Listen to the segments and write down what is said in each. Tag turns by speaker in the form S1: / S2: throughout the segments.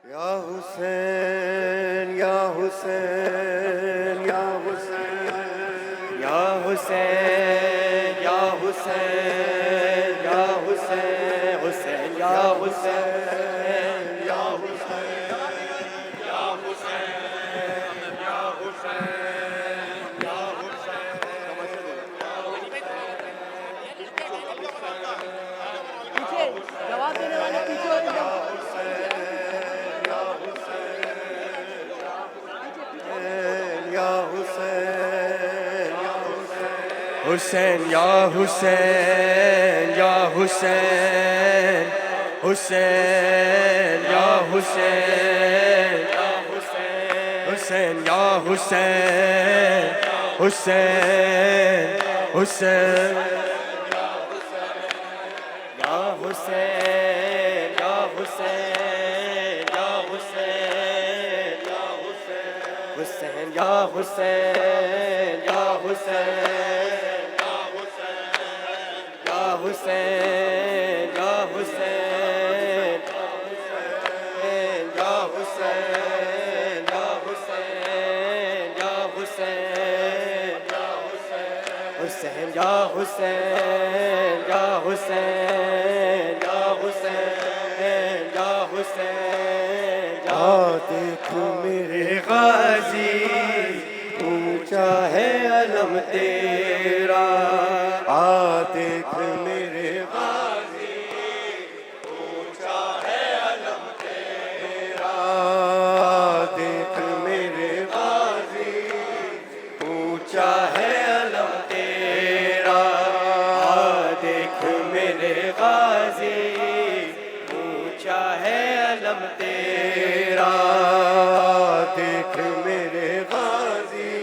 S1: या हुसैन या हुसैन या हुसैन या हुसैन या हुसैन या हुसैन हुसैन या हुसैन या हुसैन या हुसैन या हुसैन या
S2: पीछे जवाब देने वाले पीछे हो एकदम।
S1: हुसैन या हुसैन या हुसैन हुसैन या हुसैन या हुसैन हुसैन या हुसैन हुसैन हुसैन या हुसैन या हुसैन या हुसैन हुसैन या हुसैन या हुसैन हुसैन या हुसैन या हुसैन या हुसैन या हुसैन हुसैन या हुसैन या हुसैन या हुसैन या हुसैन या देख मेरे गाजी ऊंचा है अलम तेरा आ देख मेरे गाजी ऊंचा है अलम तेरा देख मेरे गाजी ऊंचा है अलम तेरा देख मेरे गाजी ऊंचा है अलम तेरा देख मेरे गाजी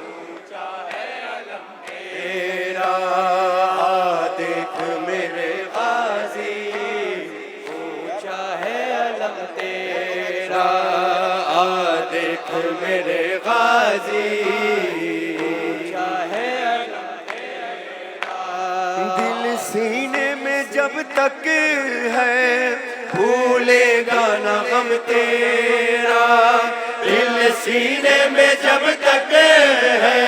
S1: ऊंचा है अलम तेरा देख मेरे गाजी ऊंचा है अलम तेरा देख मेरे गाजी ऊंचा है अलम तेरा दिल सीने में जब तक है भूलेगा न गम तेरा दिल सीने में जब तक है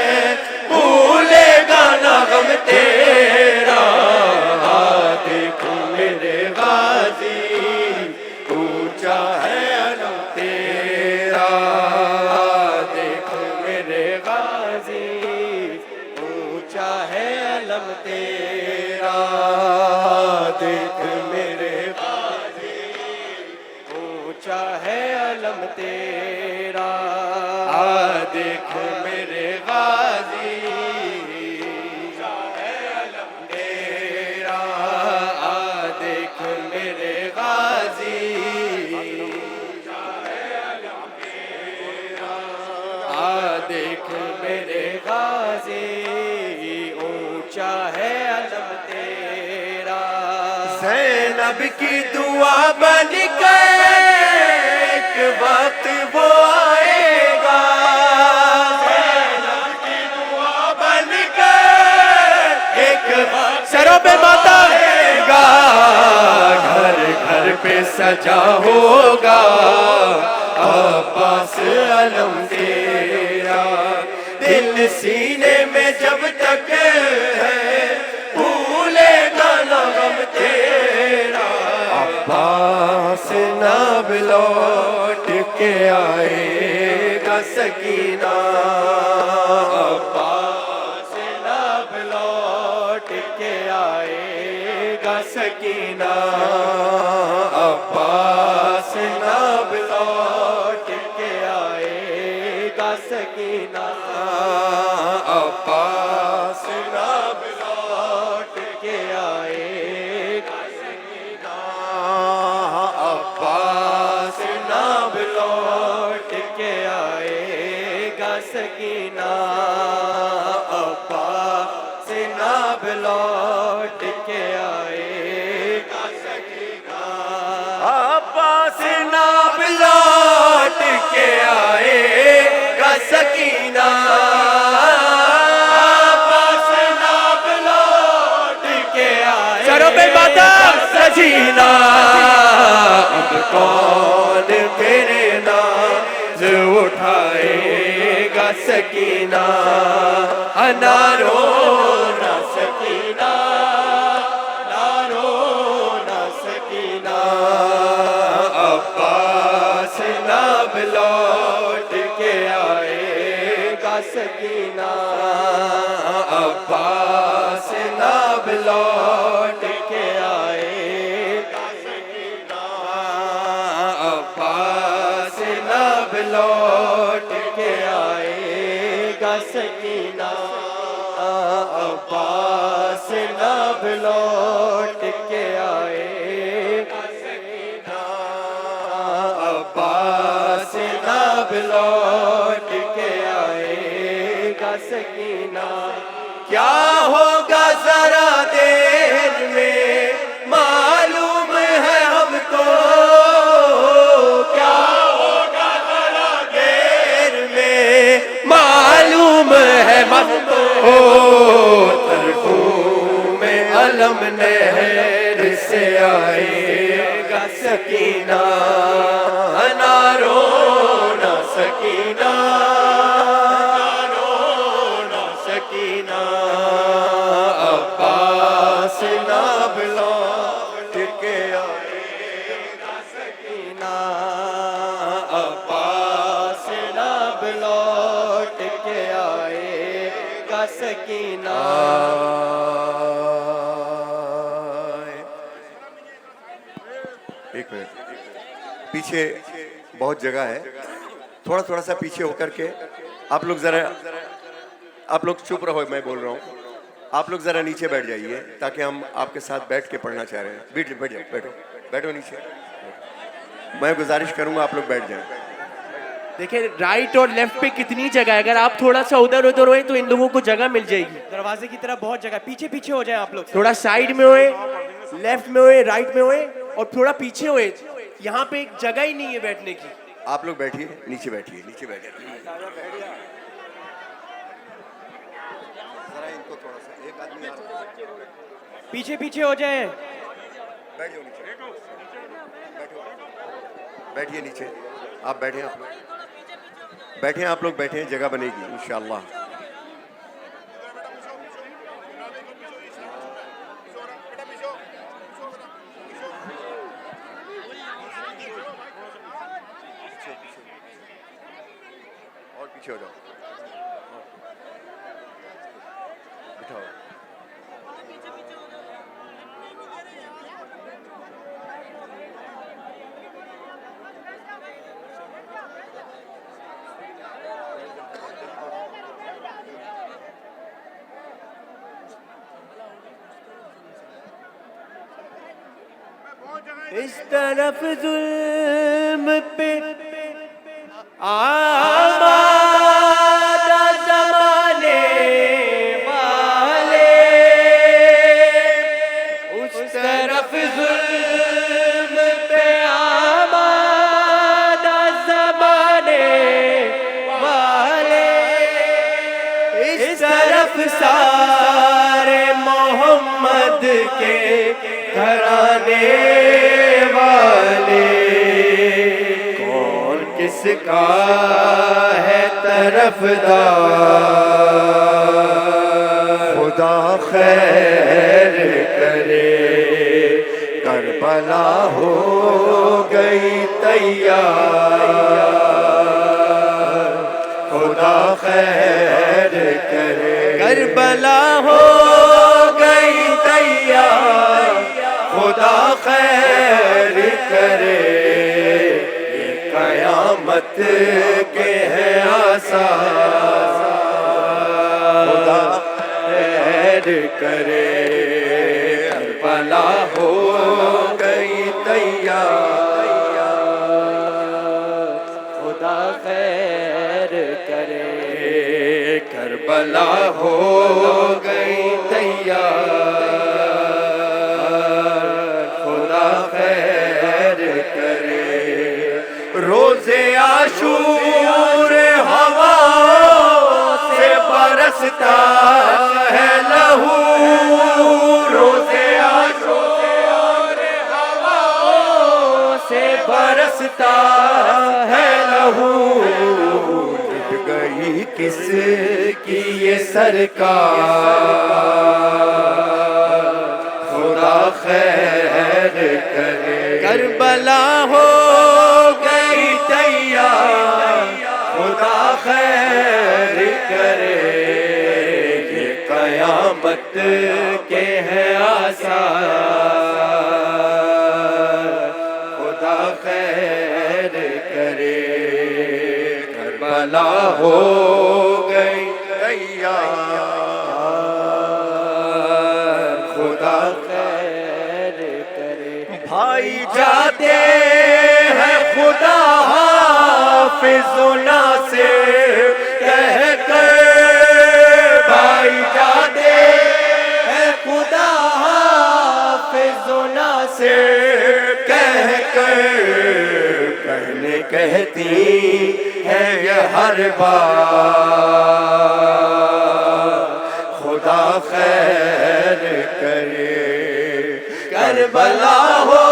S1: भूलेगा न गम तेरा देख मेरे गाजी ऊंचा है अलम तेरा देख मेरे गाजी ऊंचा है अलम तेरा देख मेरे गाजी ऊंचा है अलम तेरा देख मेरे गाजी ऊंचा है अलम तेरा देख मेरे गाजी ऊंचा है अलम तेरा देख मेरे गाजी ऊंचा है अलम तेरा ज़ैनब की दुआ बन के एक वक्त वो आएगा ज़ैनब की दुआ बन के एक वक्त सरों पे माता आएगा घर घर पे सजा होगा अब्बास अलम तेरा दिल सीने में जब तक है भूलेगा न गम तेरा अब्बास नब लौट के आएगा सकीना अब्बास नब लौट के आएगा सकीना अब्बास नब लौट के आएगा सकीना अब्बास नब लौट के आएगा सकीना अब्बास नब लौट के आएगा सकीना अब्बास नब लौट के आएगा सकीना अब्बास नब लौट के आएगा सकीना अब्बास नब लौट के आएगा सरों पे माता सजीना अब कौन हाथ उठाएगा सकीना, नारो ना सकीना, नारो ना सकीना। अब्बास नब लौट के आएगा सकीना, अब्बास नब लौट के आएगा सकीना, अब्बास नब लौट के आएगा सकीना, अब्बास नब लौट के आएगा सकीना, अब्बास नब लौट के आएगा सकीना। क्या होगा जरा देर में मालूम है हमको, क्या होगा जरा देर में मालूम है हमको। तरफू में अलम नहर से आएगा सकीना, नारो ना सकीना, सकीना। अब्बास नब लौट के आएगा सकीना, अब्बास नब लौट के आएगा सकीना।
S3: एक मिनट, पीछे बहुत जगह है, थोड़ा थोड़ा सा पीछे होकर के आप लोग जरा, आप लोग चुप रहो, मैं बोल रहा हूँ। आप लोग जरा नीचे बैठ जाइए ताकि हम आपके साथ बैठ के पढ़ना चाह रहे हैं। बैठ जाओ, बैठो बैठो नीचे। मैं गुजारिश करूंगा आप लोग बैठ जाएं।
S1: देखिए राइट और लेफ्ट पे कितनी जगह है, अगर आप थोड़ा सा उधर उधर होए तो इन लोगों को जगह मिल जाएगी।
S2: दरवाजे की तरफ बहुत जगह, पीछे पीछे हो जाए आप लोग।
S1: थोड़ा साइड में होए, लेफ्ट में होए, राइट में होए और थोड़ा पीछे होए। यहाँ पे एक जगह ही नहीं है बैठने की।
S3: आप लोग बैठिए, नीचे बैठिए, नीचे बैठिए। जरा इनको थोड़ा सा, एक आदमी
S2: पीछे पीछे हो जाए।
S3: बैठ जाओ नीचे, बैठो, बैठिए नीचे। आप बैठे, आप लोग बैठे, आप लोग बैठे, जगह बनेगी इंशाअल्लाह। और पीछे हो जाओ, बिठाओ।
S1: इस तरफ जुल्म पे आमादा जमाने वाले, उस तरफ जुल्म पे आमादा जमाने वाले, इस तरफ सारे मोहम्मद के घराने वाले। कौन किसका है तरफदार, खुदा खैर करे। करबला हो गई तैयार, खुदा खैर करे। करबला हो गई तैयार, खुदा खैर करे। ये कयामत के है आसार, खुदा खैर करे। करबला हो गई तैयार, खुदा खैर करे। करबला हो गई तैयार, खुदा खैर करे। रोज़े आशूर हवाओं से बरसता है लहू, रोज़े आशूर हवाओं से बरसता है लहू। किस की ये सरकार, खुदा खैर करे। करबला हो गई तैयार, खुदा खैर करे। ये कयामत के हैं आसार, खुदा खैर करे। करबला हो गई तैयार, खुदा खैर करे। भाई जाते हैं खुदा हाफिजुना से कह कर, भाई जाते हैं खुदा हाफिजुना से कह कर। कहने कहती है ये हर बार, खुदा खैर करे। करबला हो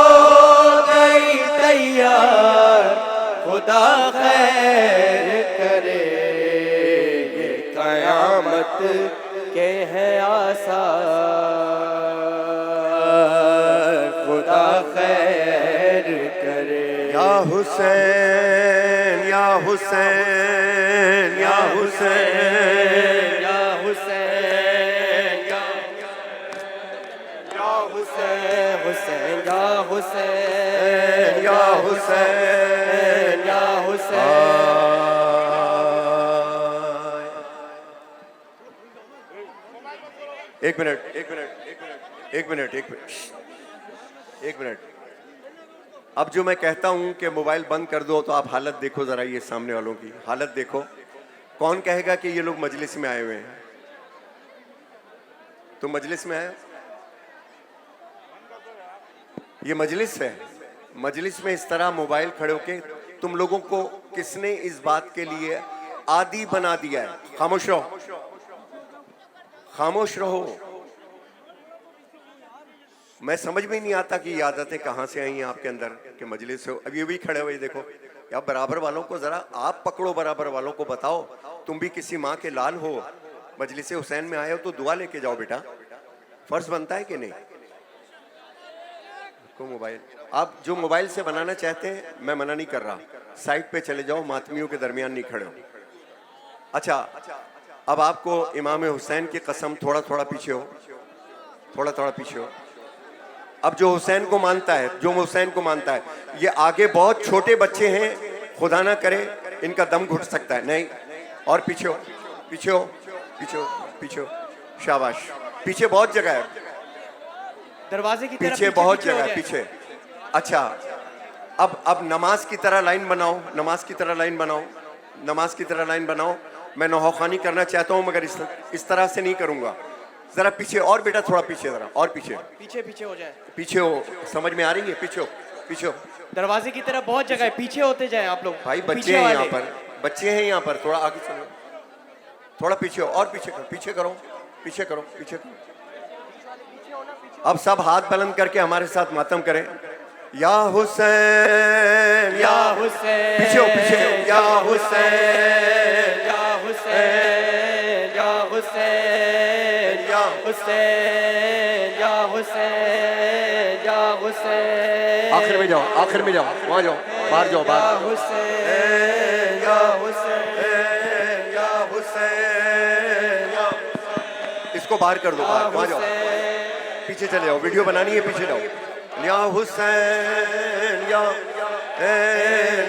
S1: गई तैयार, खुदा खैर करे। ये कयामत के हैं आसार, खुदा खैर करे। या हुसैन या हुसैन या हुसैन या हुसैन या हुसैन, हुसैन या हुसैन या हुसैन या हुसैन।
S3: एक मिनट एक मिनट एक मिनट एक मिनट एक मिनट। अब जो मैं कहता हूं कि मोबाइल बंद कर दो, तो आप हालत देखो जरा, ये सामने वालों की हालत देखो। कौन कहेगा कि ये लोग मजलिस में आए हुए हैं? तुम मजलिस में आए? ये मजलिस है। मजलिस में इस तरह मोबाइल खड़े होके तुम लोगों को किसने इस बात के लिए आदी बना दिया है? खामोश रहो, खामोश रहो। मैं समझ में नहीं आता कि ये आदतें कहाँ से आई हैं आपके अंदर कि मजलिस से। अब ये भी खड़े हुए देखो, या बराबर वालों को जरा आप पकड़ो, बराबर वालों को बताओ। तुम भी किसी माँ के लाल हो, मजलिस हुसैन में आए हो तो दुआ लेके जाओ बेटा, फर्ज बनता है कि नहीं? को मोबाइल आप जो मोबाइल से बनाना चाहते हैं, मैं मना नहीं कर रहा, साइड पे चले जाओ, मातमियों के दरमियान नहीं खड़े हो। अच्छा, अब आपको इमाम हुसैन की कसम, थोड़ा थोड़ा पीछे हो, थोड़ा थोड़ा पीछे हो। अब जो हुसैन को मानता है, जो हुसैन को मानता है, ये आगे बहुत छोटे बच्चे हैं, खुदा ना करे इनका दम घुट सकता है। नहीं, और पीछे हो, पीछे हो, पीछे हो, पीछे हो, शाबाश। पीछे बहुत जगह है,
S2: दरवाजे की तरफ
S3: पीछे बहुत जगह है, पीछे। अच्छा, अब नमाज की तरह लाइन बनाओ, नमाज की तरह लाइन बनाओ, नमाज की तरह लाइन बनाओ। मैं नौखानी करना चाहता हूँ मगर इस तरह से नहीं करूंगा। जरा पीछे और बेटा, थोड़ा पीछे, जरा और पीछे,
S2: पीछे पीछे हो जाए,
S3: पीछे हो। समझ में आ रही है? पीछे हो, पीछे हो।
S2: दरवाजे की तरफ बहुत जगह है, पीछे होते जाए आप लोग।
S3: भाई बच्चे
S2: पीछे
S3: हैं
S2: वाले।
S3: यहाँ पर, बच्चे हैं यहाँ पर, थोड़ा आगे चलो, थोड़ा पीछे हो, और पीछे करो, पीछे करो, पीछे करो, पीछे करो। अब सब हाथ बुलंद करके हमारे साथ मातम करें। या हुसैन
S2: या हुसैन,
S3: पीछे हो, पीछे हो। या हुसैन
S2: या हुसैन, या हुसैन,
S3: या
S2: हुसैन, या हुसैन, या हुसैन।
S3: आखिर में जाओ, आखिर में जाओ, वहां जाओ, बाहर जाओ,
S2: या
S3: बाहर।
S2: हुसैन, या हुसैन,
S3: या हुसैन, या इसको बाहर कर दो, बाहर, वहां जाओ, पीछे चले जाओ, वीडियो बनानी है, पीछे जाओ। या हुसैन या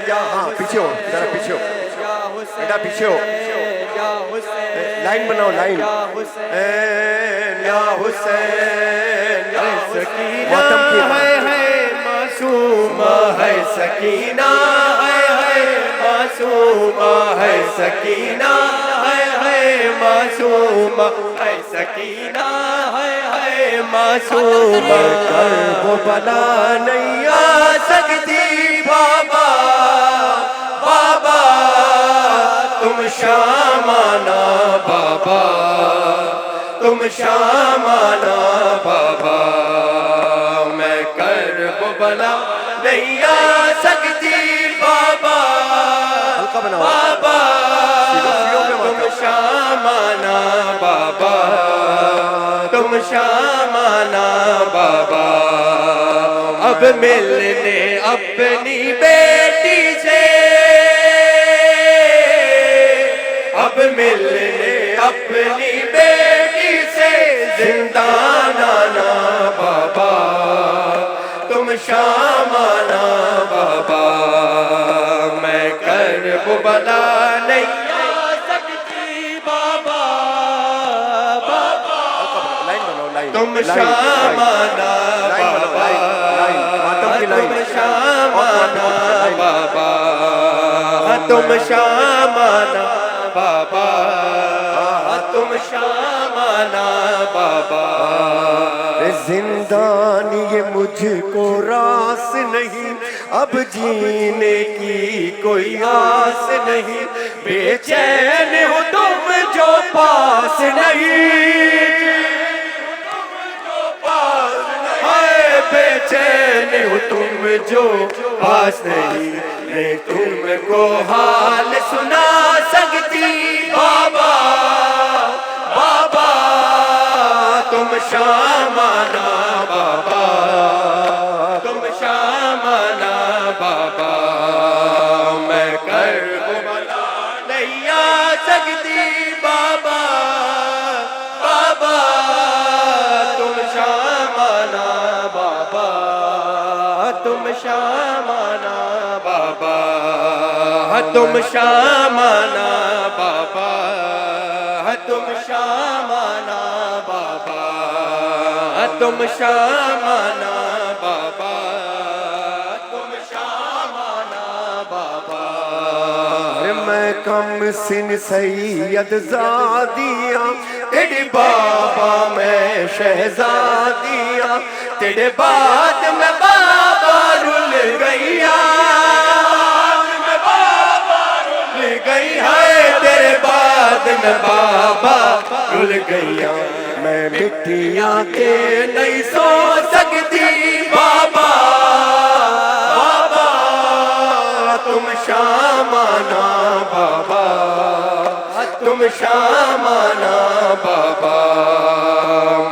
S3: हाँ, पीछे हो, जरा पीछे हो बेटा, पीछे हो।
S2: या हुसैन,
S3: लाइन बनाओ, लाइन।
S2: या हुसैन,
S3: या हुसैन, या
S1: सकीना
S3: मातम की
S1: है मासूमा है, सकीना है मासूमा है, सकीना है मासूमा है, सकीना है मासूमा। वो बला नहीं आ सकती बाबा, बाबा तुम शामाना, बाबा तुम शामाना, बाबा मैं कर वो बला नहीं आ सकती बाबा,
S3: हल्का बनाओ,
S1: बाबा
S3: सीढ़ियों पे
S1: तुम
S3: माता।
S1: अब मिलने अपनी बेटी से, अब मिलने अपनी बेटी से जिंदान आना बाबा, तुम शाम आना बाबा। मैं करब बला नहीं आ सकती बाबा, बाबा
S3: लाइन बनाओ, लाइन
S1: तुम शाम आना बाबा, तुम शाम आना बाबा, तुम शाम आना बाबा, तुम शाम आना बाबा।
S3: जिंदानी ये मुझको रास नहीं, अब जीने की कोई आस नहीं, बेचैन हो तुम जो पास नहीं,
S1: बेचैन हो तुम जो पास नहीं, मैं तुमको हाल सुना सकती बाबा, बाबा तुम शाम आना बाबा, तुम शाम आना बाबा। मैं करब बला नहीं आ सकती बाबा, बाबा तुम शाम आना बाबा, तुम शाम आना बाबा, तुम शाम आना बाबा, तुम शाम आना बाबा, तुम शाम आना बाबा, तुम शाम आना बाबा।
S3: अरे मैं कम सिन सैयद ज़ादिया,
S1: तेरे बाबा मैं शहजादिया, तेरे बाद मैं बाबा रुल गईया, मैं बाबा रुल गई है, तेरे बाद मैं बाबा रुल गईया। मैं मिट्टियाँ के नहीं सो सकती बाबा, बाबा तुम शाम आना बाबा, तुम शाम आना बाबा।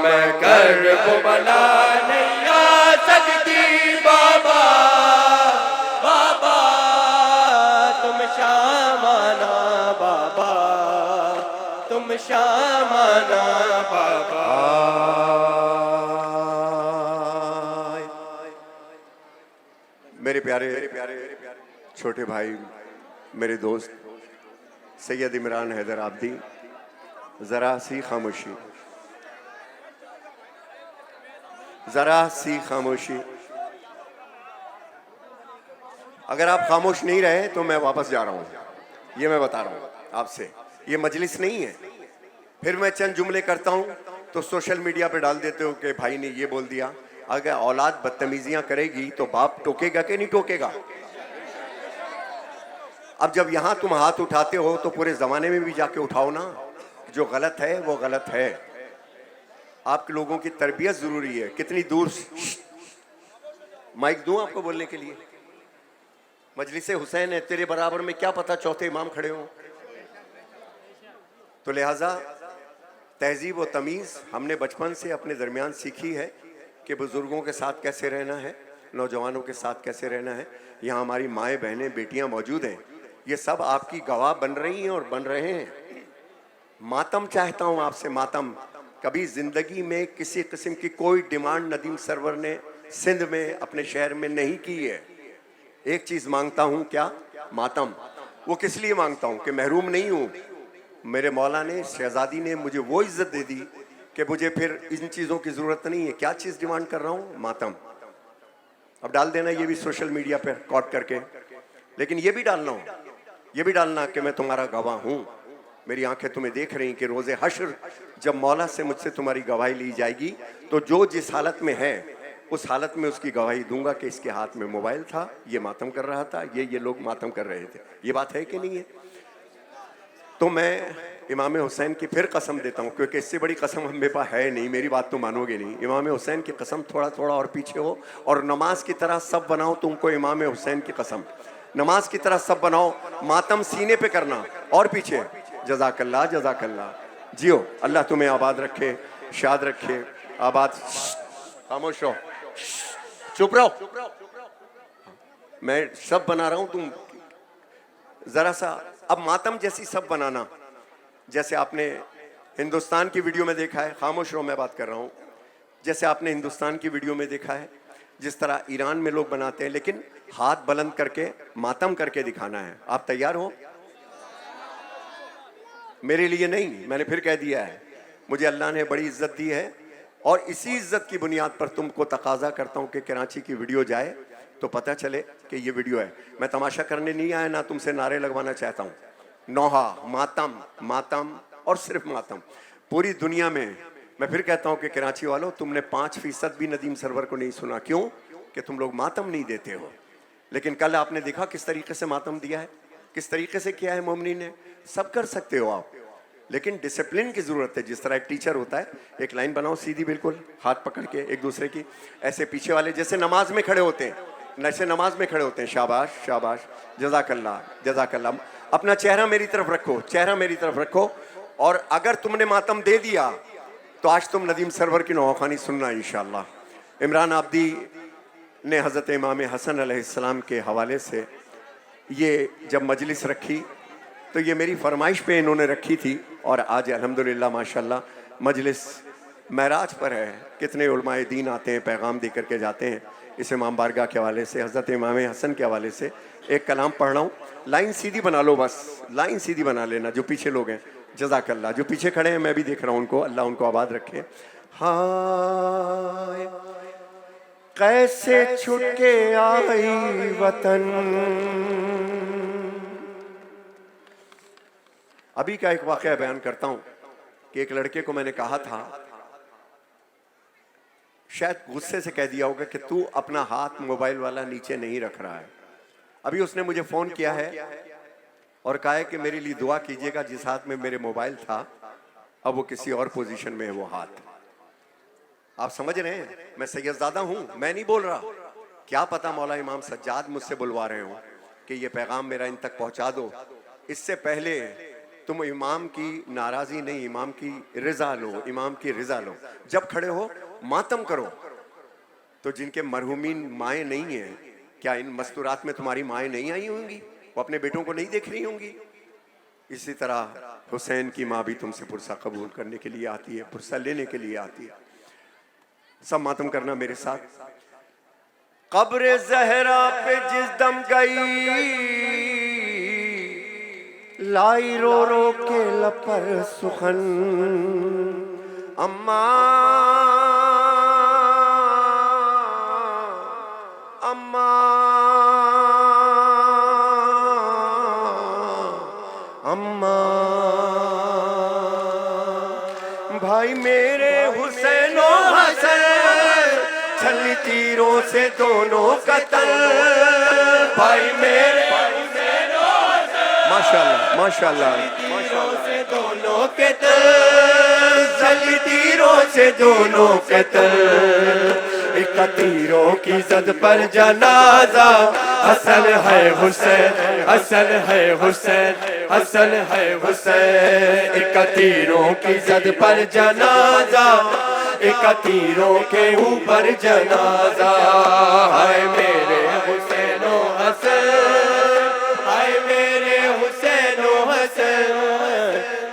S1: मैं करब बला नहीं आ सकती बाबा, बाबा तुम शाम आना बाबा, तुम शाम आना बाबा।
S3: मेरे प्यारे छोटे भाई, मेरे दोस्त सैयद इमरान हैदर आब्दी, जरा सी खामोशी, जरा सी खामोशी। अगर आप खामोश नहीं रहे तो मैं वापस जा रहा हूं, ये मैं बता रहा हूं आपसे। ये मजलिस नहीं है। फिर मैं चंद जुमले करता हूं तो सोशल मीडिया पे डाल देते हो कि भाई ने ये बोल दिया। अगर औलाद बदतमीजियां करेगी तो बाप टोकेगा कि नहीं टोकेगा? अब जब यहां तुम हाथ उठाते हो तो पूरे जमाने में भी जाके उठाओ ना। जो गलत है वो गलत है। आप लोगों की तरबियत जरूरी है। कितनी दूर माइक दूं आपको बोलने के लिए? मजलिस हुसैन है, तेरे बराबर में क्या पता चौथे इमाम खड़े हों। तो लिहाजा तहजीब व तमीज़ हमने बचपन से अपने दरमियान सीखी है कि बुज़ुर्गों के साथ कैसे रहना है, नौजवानों के साथ कैसे रहना है। यहाँ हमारी माएँ बहनें बेटियाँ मौजूद हैं, ये सब आपकी गवाह बन रही हैं और बन रहे हैं। मातम चाहता हूँ आपसे, मातम। कभी ज़िंदगी में किसी किस्म की कोई डिमांड नदीम सरवर ने सिंध में अपने शहर में नहीं की है। एक चीज़ मांगता हूँ, क्या? मातम। वो किस लिए मांगता हूँ कि महरूम नहीं हूँ। मेरे मौला ने, शहजादी ने मुझे वो इज्जत दे दी कि मुझे फिर इन चीज़ों की ज़रूरत नहीं है। क्या चीज़ डिमांड कर रहा हूँ? मातम। अब डाल देना ये भी सोशल मीडिया पर रिकॉर्ड करके, लेकिन ये भी डालना हो, ये भी डालना कि मैं तुम्हारा गवाह हूँ। मेरी आंखें तुम्हें देख रही कि रोज़े हश्र जब मौला से मुझसे तुम्हारी गवाही ली जाएगी तो जो जिस हालत में है उस हालत में उसकी गवाही दूंगा कि इसके हाथ में मोबाइल था, ये मातम कर रहा था, ये लोग मातम कर रहे थे। ये बात है कि नहीं है? तो मैं इमाम हुसैन की फिर कसम देता हूँ, क्योंकि इससे बड़ी कसम हम मेरे पास है नहीं। मेरी बात तो मानोगे नहीं। इमाम हुसैन की कसम, थोड़ा थोड़ा और पीछे हो और नमाज की तरह सब बनाओ तुमको। इमाम हुसैन की कसम, नमाज की तरह सब बनाओ। मातम सीने पे करना और पीछे। जज़ाकल्लाह जज़ाकल्लाह। जियो, अल्लाह तुम्हें आबाद रखे, शाद रखे, आबाद। खामोश रहो, चुप रहो, मैं सब बना रहा हूं, तुम जरा सा अब मातम जैसी सब बनाना, जैसे आपने हिंदुस्तान की वीडियो में देखा है, खामोश रहो मैं बात कर रहा हूं, जैसे आपने हिंदुस्तान की वीडियो में देखा है, जिस तरह ईरान में लोग बनाते हैं, लेकिन हाथ बुलंद करके मातम करके दिखाना है। आप तैयार हो? मेरे लिए नहीं, मैंने फिर कह दिया है, मुझे अल्लाह ने बड़ी इज्जत दी है और इसी इज्जत की बुनियाद पर तुमको तकाजा करता हूं कि कराची की वीडियो जाए तो पता चले कि ये वीडियो है। मैं तमाशा करने नहीं आया, ना तुमसे नारे लगवाना चाहता हूं। नौहा, मातम, मातम और सिर्फ मातम। पूरी दुनिया में मैं फिर कहता हूं कि कराची वालों, तुमने 5% भी नदीम सरवर को नहीं सुना। क्यों? कि तुम लोग मातम नहीं देते हो। लेकिन कल आपने देखा किस तरीके से मातम दिया है, किस तरीके से किया है मोमिनीन ने। सब कर सकते हो आप, लेकिन डिसिप्लिन की जरूरत है। जिस तरह एक टीचर होता है, एक लाइन बनाओ सीधी बिल्कुल, हाथ पकड़ के एक दूसरे की, ऐसे पीछे वाले जैसे नमाज में खड़े होते हैं, जैसे नमाज में खड़े होते हैं। शाबाश शाबाश, जज़ाकल्लाह जज़ाकल्लाह। अपना चेहरा मेरी तरफ रखो, चेहरा मेरी तरफ रखो। और अगर तुमने मातम दे दिया तो आज तुम नदीम सरवर की नौखानी सुनना इंशाअल्लाह। इमरान आब्दी ने हज़रत इमाम हसन अलैहिस्सलाम के हवाले से ये जब मजलिस रखी तो ये मेरी फरमाइश पे इन्होंने रखी थी, और आज अल्हम्दुलिल्लाह माशाल्लाह मजलिस महराज पर है। कितने उलमाए दीन आते हैं, पैगाम दे करके जाते हैं। इस इमाम बारगाह के हवाले से, हज़रत इमाम हसन के हवाले से एक कलाम पढ़ रहा हूँ। लाइन सीधी बना लो, बस लाइन सीधी बना लेना। जो पीछे लोग हैं, जज़ाकल्लाह, जो पीछे खड़े हैं मैं भी देख रहा हूँ उनको, अल्लाह उनको आबाद रखे। हाय कैसे छुट के आई वतन। अभी का एक वाकया बयान करता हूं कि एक लड़के को मैंने कहा था, शायद गुस्से से कह दिया होगा कि तू अपना हाथ मोबाइल वाला नीचे नहीं रख रहा है। अभी उसने मुझे फोन किया है और कहा है कि मेरे लिए दुआ कीजिएगा, जिस हाथ में मेरे मोबाइल था अब वो किसी और पोजीशन में है वो हाथ। आप समझ रहे हैं, मैं सैयदजादा हूं, मैं नहीं बोल रहा। क्या पता मौला इमाम सज्जाद मुझसे बुलवा रहे हो कि ये पैगाम मेरा इन तक पहुंचा दो। इससे पहले तुम इमाम की नाराजी नहीं, इमाम की रिजा लो, इमाम की रिजा लो। जब खड़े हो मातम करो। तो जिनके मरहूमीन माएँ नहीं हैं, क्या इन मस्तूरात में तुम्हारी माएँ नहीं आई होंगी? वो अपने बेटों को नहीं देख रही होंगी? इसी तरह हुसैन की माँ भी तुमसे पुरसा कबूल करने के लिए आती है, पुरसा लेने के लिए आती है। सब मातम करना मेरे साथ। कब्र ज़हरा पे जिस दम गई, लाई रो रो के लपर सुखन। अम्मा अम्मा अम्मा, भाई मेरे हुसैनो हसन, छली तीरों से दोनों कतल। भाई मेरे माशाल्लाह माशाल्लाह, तीरों से दोनों कतल, छली तीरों से दोनों कतल। एक तीरों की जद पर जनाजा, हसन है हुसैन, हसन है हुसैन, हसन है हुसैन। एक तीरों की जद पर जनाजा, एक तीरों के ऊपर जनाजा। हाय मेरे हुसैनो हसन, हाय मेरे हुसैनो हसन,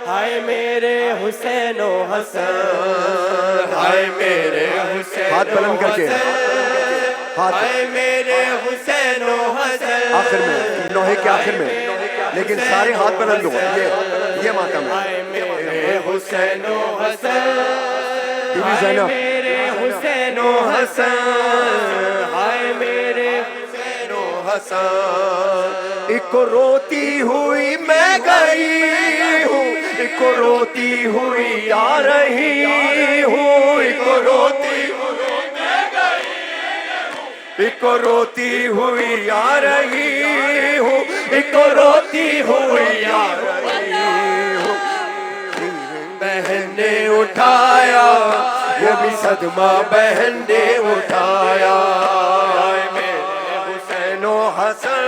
S3: हाय मेरे हुसैनो हसन, हाय मेरे हुसैन। हाथ बुलंद करके, हाय मेरे हुसैनो हसन। आखिर में, नोहे के आखिर में, लेकिन सारे हाथ बुलंद हो। ये मातम है। हाय मेरे हुसैनो हसन, हाय मेरे हुसैनो हसन, हाय मेरे हुसैनो हसन। एक रोती हुई मैं गई हूँ, एक रोती हुई आ रही हूँ, एक रोती हुई मैं गई हूँ, एक रोती हुई आ रही हूँ, एक रोती हुई आ रही हूँ। बहन ने उठाया वो भी सदमा, बहन ने उठाया। हाय मेरे हुसैनो हसन,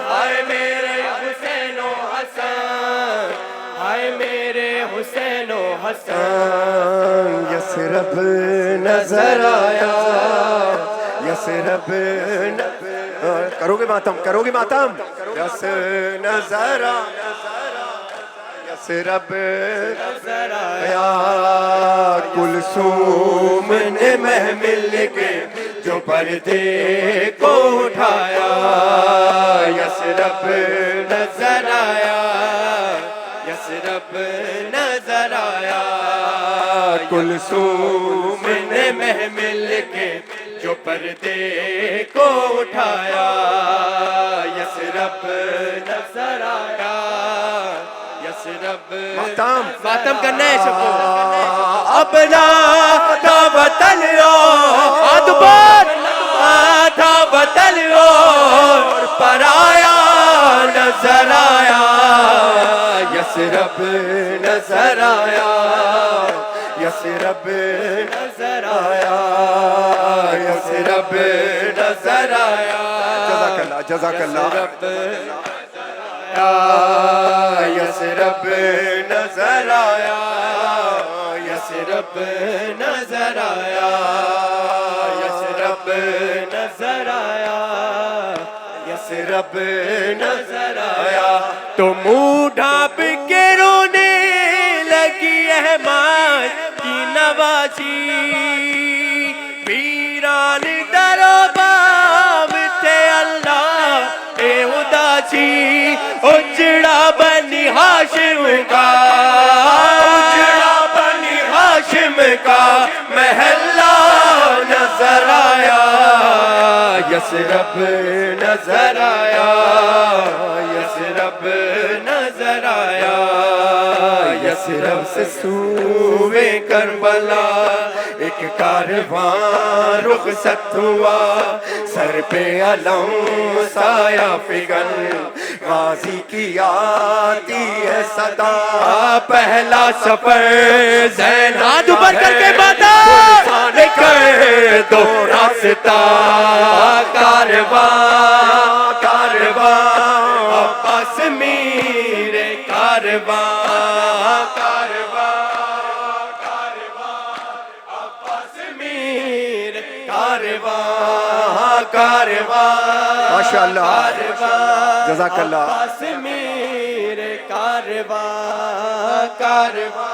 S3: हाय मेरे हुसैनो हसन, हाय मेरे हुसैनो हसन। यसरब नजर आया, यसरब करोगे मातम, करोगे मातम। यस नजरा यसरब या कुलसूम ने महमिल के जो पर्दे को उठाया, यसरब नजर आया, यसरब नजर आया, कुलसूम ने महमिल के जो पर्दे को उठाया, यसरब नजर आया, यसरब। मातम करना है सबको। अपना था वतन और था वतन और पराया नजर आया, यसरब नजर आया, यसरब नजर आया, यसरब नजर आया। जज़ाकल्लाह जज़ाकल्लाह। यसरब नजर आया, यसरब नजर आया, यसरब नजर आया, यसरब नजर आया। तो मुंह ढांप के रोने लगी अहमद की नवाजी, वीरान दरो बाब थे अल्लाह ए उदासी, उजड़ा बनी हाशिम का, उजड़ा बनी हाशिम का महल्ला नजर आया, यसरब नजर आया, यसरब नजर आया, यसरब से सूबे करबला एक कारवां रुखसत हुआ, सर पे अलम साया फिगन गाजी की आती है सदा, पहला सफर ज़ैन हाथ ऊपर करके बता कर दो रास्ता, कारवां कारवां अब्बास मेरे कारवां कारवां कारवां अब्बास मेरे कारवां कारवां। माशाअल्लाह जज़ाकल्लाह। अब्बास मेरे कारवां कारवां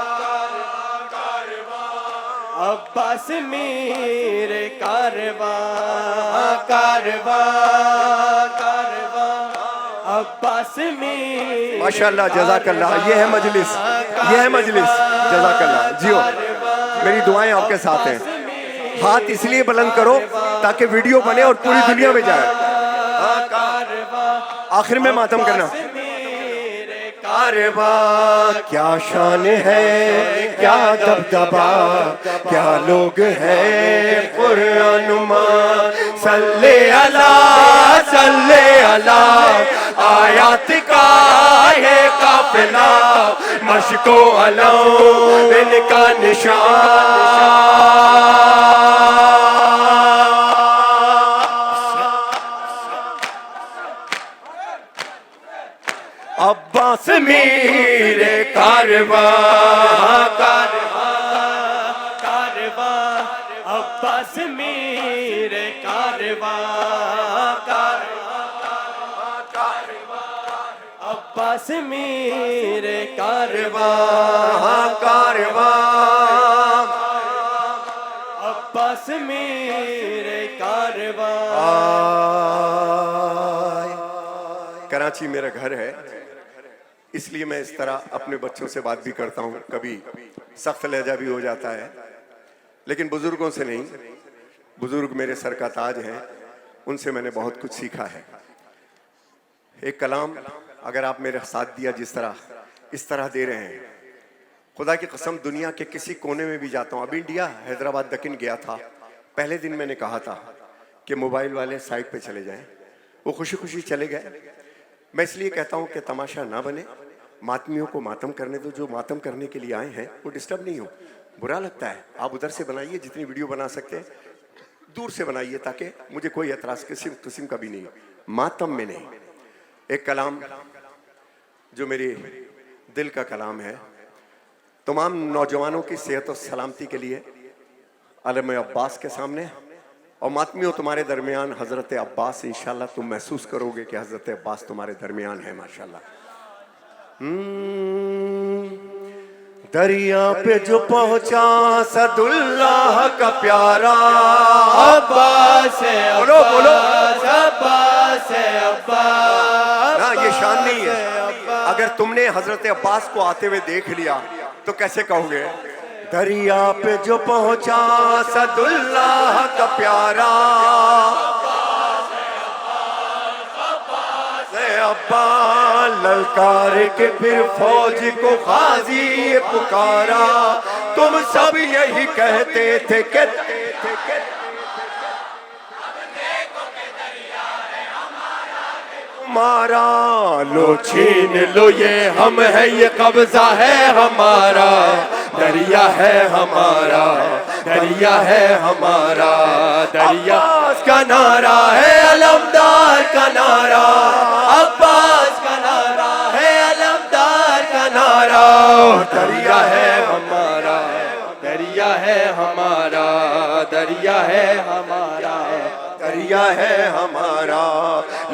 S3: अब्बास मेरे कारवां कारवां कारवां अब्बास मेरे। माशाअल्लाह जज़ाकल्लाह। ये है मजलिस, ये है मजलिस। जज़ाकल्लाह। जियो, मेरी दुआएं आपके साथ हैं। हाथ इसलिए बुलंद करो ताकि वीडियो बने और पूरी दुनिया में जाए। आखिर में मातम करना। कारवां क्या शान है, क्या दबदबा, क्या लोग हैं कुरानुमा, सल्ले अला आयात का है काफिला, मशको अलम इनका निशान। अब्बास मेरे कारवां कारवां कारवां अब्बास मेरे कारवां कारवां कारवां अब्बास मेरे कारवां कारवां अब्बास मेरे कारवां। कराची मेरा घर है, इसलिए मैं इस तरह अपने बच्चों से बात भी करता हूँ। कभी सख्त लहजा भी हो जाता है, लेकिन बुजुर्गों से नहीं। बुजुर्ग मेरे सर का ताज हैं, उनसे मैंने बहुत कुछ सीखा है। एक कलाम अगर आप मेरे साथ दिया जिस तरह इस तरह दे रहे हैं, खुदा की कसम दुनिया के किसी कोने में भी जाता हूँ। अब इंडिया हैदराबाद दक्कन गया था, पहले दिन मैंने कहा था कि मोबाइल वाले साइड पे चले जाएं, वो खुशी खुशी चले गए। मैं इसलिए कहता हूँ कि तमाशा ना बने, मातमियों को मातम करने दो। जो मातम करने के लिए आए हैं वो डिस्टर्ब नहीं हो। बुरा लगता है, आप उधर से बनाइए, जितनी वीडियो बना सकते हैं दूर से बनाइए, ताकि मुझे कोई एतराज़ किस्म का भी नहीं, मातम में नहीं। एक कलाम जो मेरे दिल का कलाम है, तमाम नौजवानों की सेहत और सलामती के लिए आलम अब्बास के सामने और मातमियों तुम्हारे दरमियान हजरत अब्बास, इंशाल्लाह तुम महसूस करोगे कि हजरत अब्बास तुम्हारे दरमियान है माशाल्लाह। दरिया पे जो पहुंचा सदुल्लाह का प्यारा
S2: अब्बास है,
S3: बोलो बोलो
S2: अब्बास है, अब्बास।
S3: ना, ये शान नहीं है। अगर तुमने हजरत अब्बास को आते हुए देख लिया तो कैसे कहोगे? दरिया पे जो पहुंचा सदुल्लाह का प्यारा अब्बा, ललकार के फिर फौज को गाजी पुकारा। तुम सब यही कहते थे कि हमारा, लो छीन लो ये हम है, ये कब्जा है हमारा। दरिया है हमारा, दरिया है हमारा, दरिया का नारा है, अलमदार का नारा। अब्बास का नारा है, अलमदार का नारा। दरिया है हमारा, दरिया है हमारा, दरिया है हमारा, दरिया है हमारा।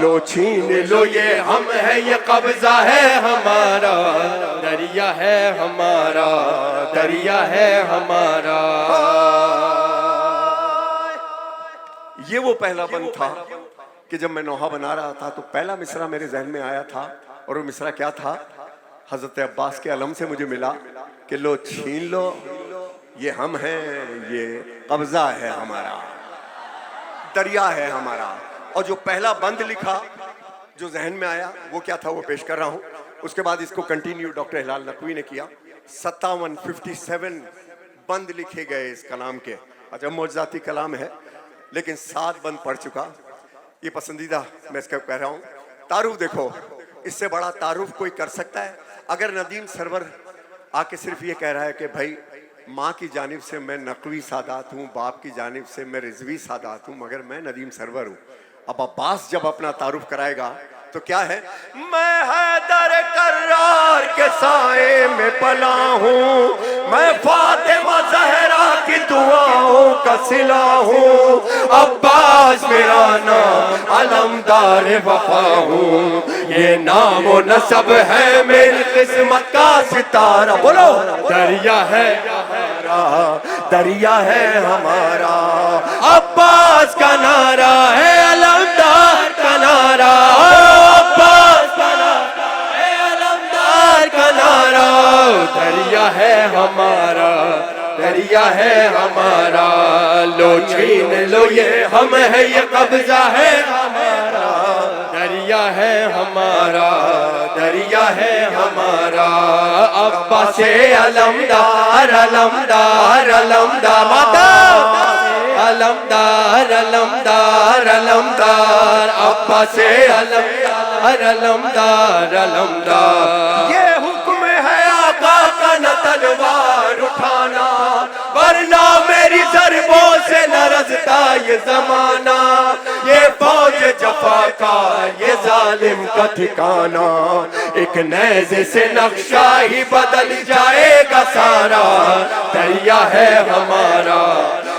S3: लो छीन लो ये हम है, ये कब्जा है हमारा। दरिया है हमारा, दरिया है हमारा। ये वो पहला बंद था कि जब मैं नौहा बना रहा था तो पहला मिसरा मेरे जहन में आया था। और वो मिसरा क्या था? हजरत अब्बास के अलम से मुझे मिला कि लो छीन लो ये हम हैं, ये कब्जा है हमारा, दरिया है हमारा। और जो पहला बंद लिखा जो जहन में आया वो क्या था, वो पेश कर रहा हूं। उसके बाद इसको कंटिन्यू डॉक्टर हिलाल नकवी ने किया। 57 बंद लिखे गए इस कलाम के। अच्छा, मौजज़ाती कलाम है लेकिन 7 बंद पढ़ चुका। ये पसंदीदा मैं इसका कह रहा हूँ। तारुफ देखो, इससे बड़ा तारुफ कोई कर सकता है? अगर नदीम सरवर आके सिर्फ ये कह रहा है कि भाई माँ की जानिब से मैं नकवी सादात हूँ, बाप की जानिब से मैं रिजवी सादात हूँ, मगर मैं नदीम सरवर हूँ। अब अब्बास जब अपना तारुफ कराएगा तो क्या है? मैं हैदर कर्रार के साए में पला हूँ, मैं फातिमा ज़हरा की दुआओं का सिला हूँ। अब्बास मेरा नाम, अलमदार वफा हूँ, ये नाम व नसब है मेरी किस्मत का सितारा। बोलो, दरिया है हमारा, दरिया है हमारा। अब्बास का नारा है, अलमदार का नारा। अब्बास का नारा है, अलमदार का नारा। दरिया है हमारा, दरिया है हमारा। लो छीन लो ये हम है, ये कब्जा है हमारा। दरिया है हमारा, दरिया है हमारा। अब्बास से अलमदार, अलमदार, अलमदार। माता अलमदार, अलमदार, अलमदार। अब्बास से अलमदार, अलमदार, अलमदार। ये हुक्म है आका का न तलवार उठाना, वरना मेरी ज़रबों से न रज़ता ये ज़माना। ये फौज जफा का, ये जालिम का ठिकाना, एक नेज़े से नक्शा ही बदल जाएगा सारा। दरिया है हमारा,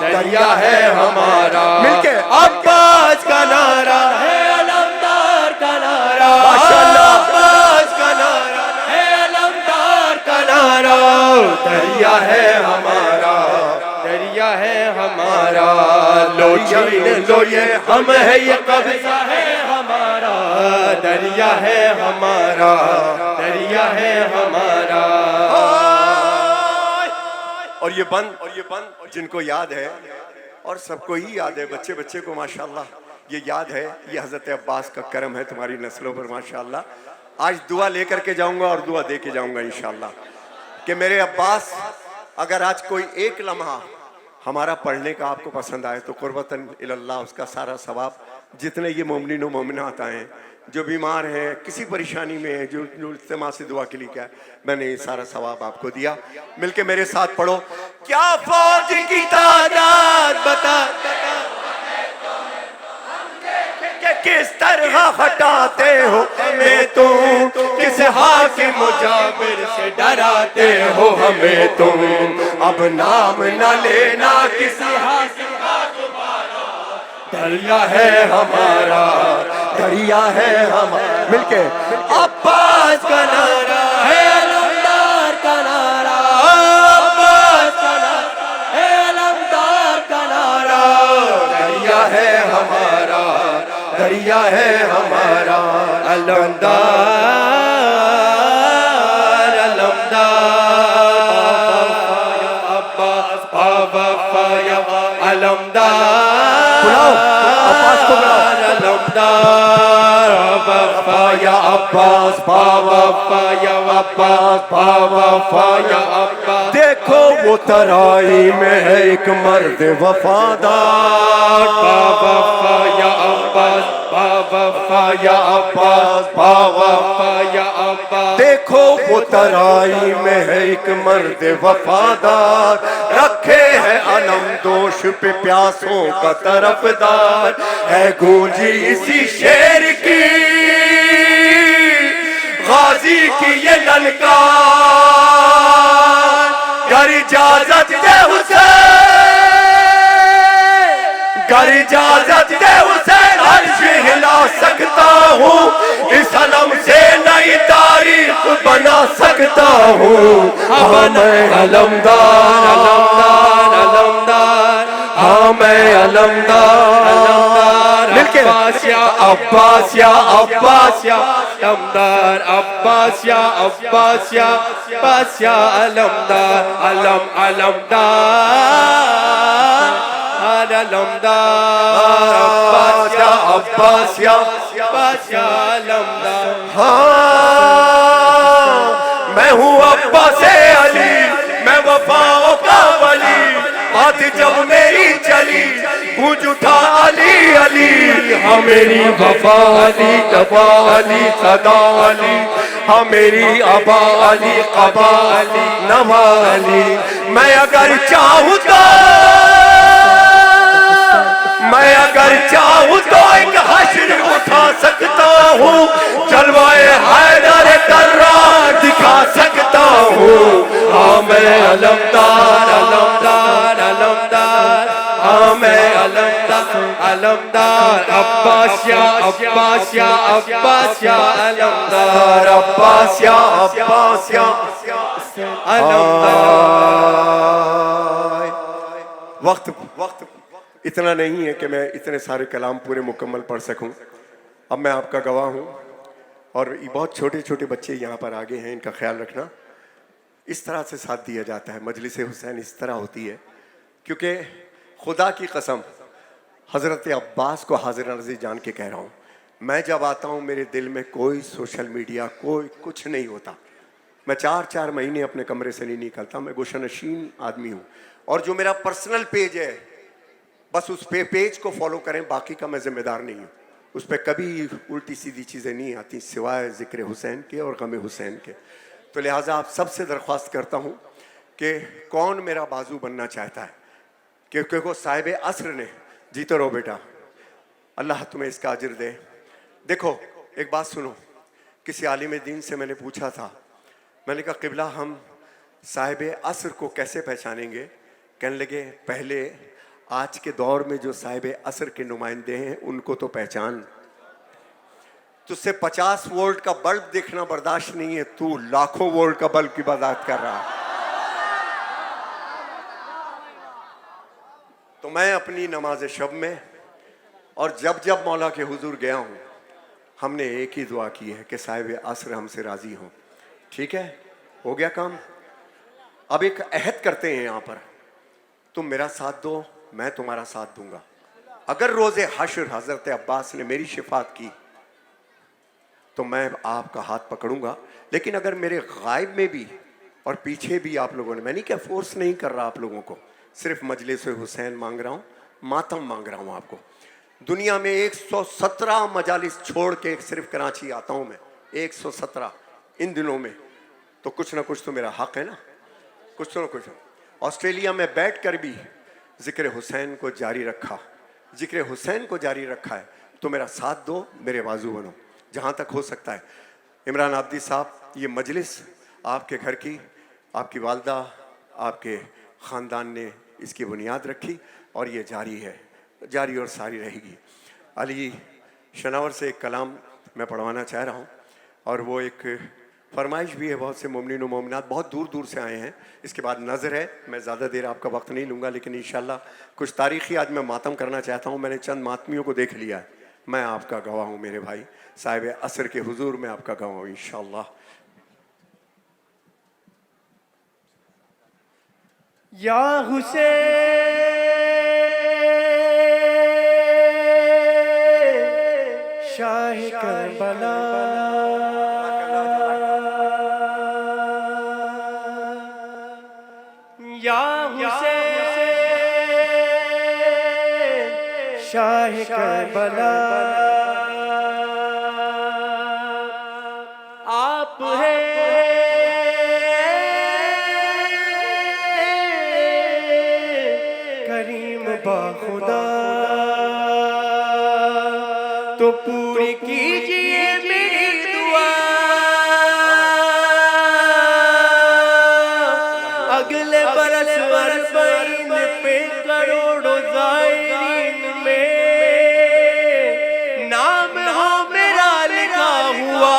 S3: दरिया है हमारा। मिलके अब्बास का नारा है, अलमदार का नारा। अब्बास का नारा है, अलमदार का नारा। दरिया है हमारा, दरिया है हमारा। लो छीन लो ये हम है, ये कब्जा है हमारा। दरिया है हमारा, दरिया है हमारा। और ये बंद जिनको याद है, और सबको ही याद है, बच्चे बच्चे को माशाल्लाह ये याद है। ये हज़रत अब्बास का करम है तुम्हारी नस्लों पर माशाल्लाह। आज दुआ लेकर के जाऊंगा और दुआ दे के जाऊंगा इंशाल्लाह कि मेरे अब्बास, अगर आज कोई एक लम्हा हमारा पढ़ने का आपको पसंद आए तो कुर्बतन इल्लाह उसका सारा सवाब, जितने ये मोमिनीन व मोमिनात आए हैं, जो बीमार हैं, किसी परेशानी में है, जो इज्तिमा से दुआ के लिए क्या है, मैंने ये सारा सवाब आपको दिया। मिलके मेरे साथ पढ़ो। क्या फौज की तादाद बता कि किस तरह हटाते हो हमें तुम, किस हाकिम मुजाबिर से डराते हो हमें तुम। अब नाम न लेना किसी हाकिम का दोबारा, दरिया है हमारा, दरिया है हमारा। मिलके
S2: अब्बास का नारा है, अलमदार का नारा, अब्बास का नारा है, अलमदार का नारा।
S3: दरिया है हमारा, दरिया है हमारा,
S2: अलमदार अलमदार अब्बास बावफाया अलमदार
S3: बुलाओ, अब्बास को बुलाओ।
S2: अलमदार बावफाया अब्बास बावफाया अब्बास बावफाया अब्बास।
S3: देखो वो तराई में है एक मर्द वफादार,
S2: बावफाया अब्बास बावफाया अब्बास बावफाया अब्बास।
S3: देखो वो तराई में है एक मर्द वफादार, रखे है अलम दोष पे प्यासों का तरफदार, है गूंजी इसी शेर की गाजी की ये ललकार। गर इजाजत दे हुसैन, गर इजाजत दे हुसैन, अर्श हिला सकता हूँ, इस अलम से नई तारीख बना सकता हूँ। हाँ मैं अलमदार, अलमदार, अलमदार, हाँ मैं अलमदार, अलमदार। मिलके
S2: अब्बास या अब्बास या अब्बास या अलमदार, अब्बास या अब्बास या अब्बास या अलमदार, अलम अलमदार अलमदार अब्बास या अब्बास या अब्बास या अलमदार।
S3: हाँ मैं हूँ अब्बास अली, मैं वफाओं का वली, बात जब मेरी चली गूंज उठा अली अली। हाँ मेरी वफा अली, कबा अली, सदा अली, हाँ मेरी अबा अली, कबा अली, नवा अली। मैं अगर चाहूँ तो, मैं अगर चाहूँ तो एक हश्र उठा सकता हूँ, जलवाए हैदर कर्रार दिखा सकता हूँ। हाँ मैं अलमदार, अलमदार, अलमदार, हाँ मैं अलमदार,
S2: अलमदार अब्बास या अब्बास या अब्बास या अलमदार,
S3: अब्बास या अब्बास या
S2: अलमदार।
S3: वक्त वक्त इतना नहीं है कि मैं इतने सारे कलाम पूरे मुकम्मल पढ़ सकूं। अब मैं आपका गवाह हूं और ये बहुत छोटे छोटे बच्चे यहाँ पर आगे हैं, इनका ख्याल रखना। इस तरह से साथ दिया जाता है, मजलिस हुसैन इस तरह होती है, क्योंकि खुदा की कसम हज़रत अब्बास को हाजिर नज़ीर जान के कह रहा हूँ, मैं जब आता हूँ मेरे दिल में कोई सोशल मीडिया कोई कुछ नहीं होता। मैं 4-4 महीने अपने कमरे से नहीं निकलता, मैं गोशनशीन आदमी हूँ। और जो मेरा पर्सनल पेज है बस उस पेज को फॉलो करें, बाकी का मैं जिम्मेदार नहीं हूँ। उस पर कभी उल्टी सीधी चीज़ें नहीं आती सिवाय ज़िक्र हुसैन के और गम हुसैन के। तो लिहाजा आप सबसे दरख्वास्त करता हूँ कि कौन मेरा बाजू बनना चाहता है, क्योंकि वो साहिब असर ने, जीते रहो बेटा, अल्लाह तुम्हें इसका अजर दे। देखो एक बात सुनो, किसी आलिम दीन से मैंने पूछा था, मैंने कहा क़िबला हम साहिब असर को कैसे पहचानेंगे? कहने लगे पहले आज के दौर में जो साहिब असर के नुमाइंदे हैं उनको तो पहचान। तुझसे 50 वोल्ट का बल्ब देखना बर्दाश्त नहीं है, तू लाखों वोल्ट का बल्ब की बात कर रहा है। तो मैं अपनी नमाज शब में और जब जब मौला के हुजूर गया हूँ, हमने एक ही दुआ की है कि साहिब असर हमसे राजी हों। ठीक है, हो गया काम। अब एक अहद करते हैं यहाँ पर, तुम मेरा साथ दो, मैं तुम्हारा साथ दूंगा। अगर रोज़े हश्र हज़रत अब्बास ने मेरी शिफात की तो मैं आपका हाथ पकड़ूंगा, लेकिन अगर मेरे गायब में भी और पीछे भी आप लोगों ने, मैं नहीं क्या फोर्स नहीं कर रहा आप लोगों को, सिर्फ मजलिस हुसैन मांग रहा हूँ, मातम मांग रहा हूँ आपको। दुनिया में 117 मजालिस छोड़ के सिर्फ कराची आता हूँ मैं, 117 इन दिनों में, तो कुछ ना कुछ तो मेरा हक है ना, कुछ ना कुछ। ऑस्ट्रेलिया में बैठ कर भी ज़िक्र हुसैन को जारी रखा, ज़िक्र हुसैन को जारी रखा है। तो मेरा साथ दो, मेरे बाजू बनो जहाँ तक हो सकता है। इमरान आब्दी साहब, ये मजलिस आपके घर की, आपकी वालदा, आपके ख़ानदान ने इसकी बुनियाद रखी और ये जारी है। जारी और सारी रहेगी। अली शनावर से एक कलाम मैं पढ़वाना चाह रहा हूँ, और वो एक फरमाइश भी है बहुत से मोमिनीन और मोमिनात बहुत दूर दूर से आए हैं। इसके बाद नज़र है, मैं ज़्यादा देर आपका वक्त नहीं लूँगा, लेकिन इंशाल्लाह कुछ तारीख़ी आज मैं मातम करना चाहता हूँ। मैंने चंद मातमियों को देख लिया है, मैं आपका गवाह हूँ मेरे भाई, साहिब असर के हुजूर में आपका गवाह हूँ इंशाल्लाह।
S1: या हुसैन शाह करबला, या हुसैन शाह करबला, आप हैं करीम बाखुदा, तो पूरी कीजिए मेरी दुआ, अगले बरस अरबईन पे करोड़ों ज़ायरीन में नाम हो मेरा लिखा हुआ।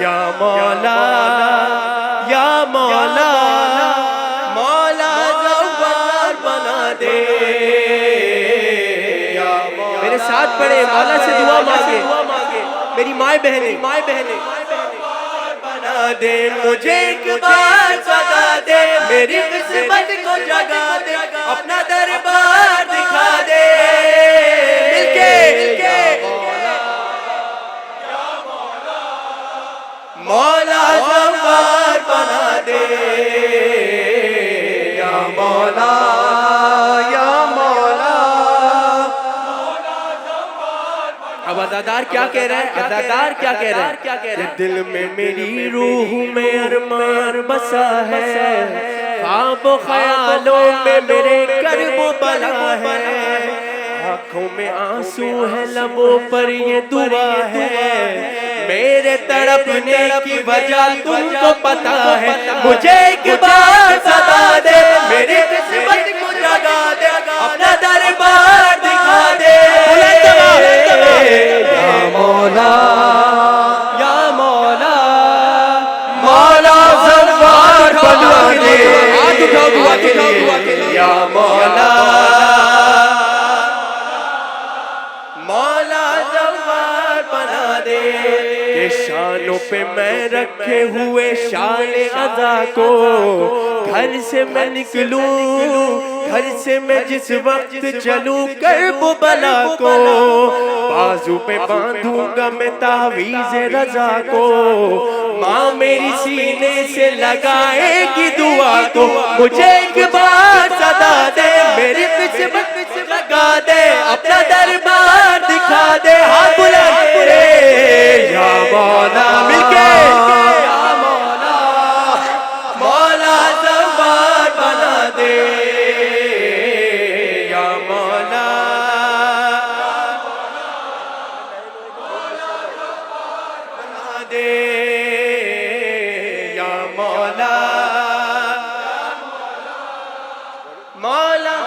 S1: या मौला या मौला मौला ज़व्वार बना दे। मेरे साथ पढ़े, मौला से दुआ मांगे, मेरी माए बहने बना दे, मुझे एक बार सदा दे, मेरी किस्मत को जगा दे, अपना दरबार दिखा दे। मिलके मौला ज़व्वार बना दे। या मौला या मौला। अब अदादार क्या कह रहा है? अदादार क्या कह रहा है? दिल में मेरी रूह में अरमान बसा है, ख्वाब ख्यालों में मेरे कर्ब बला है, आँखों में आंसू है, लबों पर ये दुआ है, मेरे तड़पने की वजह तुमको पता है, मुझे एक बार सदा दे, मेरी किस्मत को जगा दे, अपना दरबार दिखा दे। या मौला या मौला मौला ज़व्वार बना दे। हाथ उठाओ दुआ के लिए। या मौला मौला ज़व्वार बना दे। के शानों पे मैं रखे हुए शान अज़ा को, घर से मैं निकलूं, घर से मैं जिस वक्त चलूं, कर्ब बला को बाजू पे बांधूंगा मैं तावीज़ रज़ा को, माँ मेरी सीने से लगाएगी दुआ को, मुझे एक बार सदा दे, मेरी किस्मत लगा दे, अपना दरबार दिखा दे। हाथ बुलंद रे। या मौला मिलके या मौला मौला ज़व्वार बना दे। या मौला बना दे। या मौला मौला।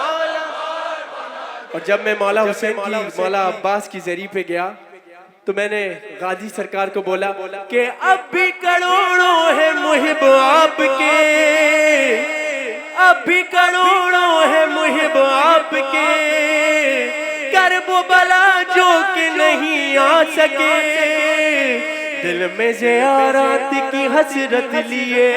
S1: और जब मैं मौला हुसैन की मौला अब्बास की ज़री पे गया तो मैंने गाजी सरकार को बोला कि अब भी करोड़ों है मुहिब आपके, अब भी करोड़ों है मुहिब आपके, कर्ब बला जो कि नहीं आ सके, दिल में ज़ियारत की हसरत लिए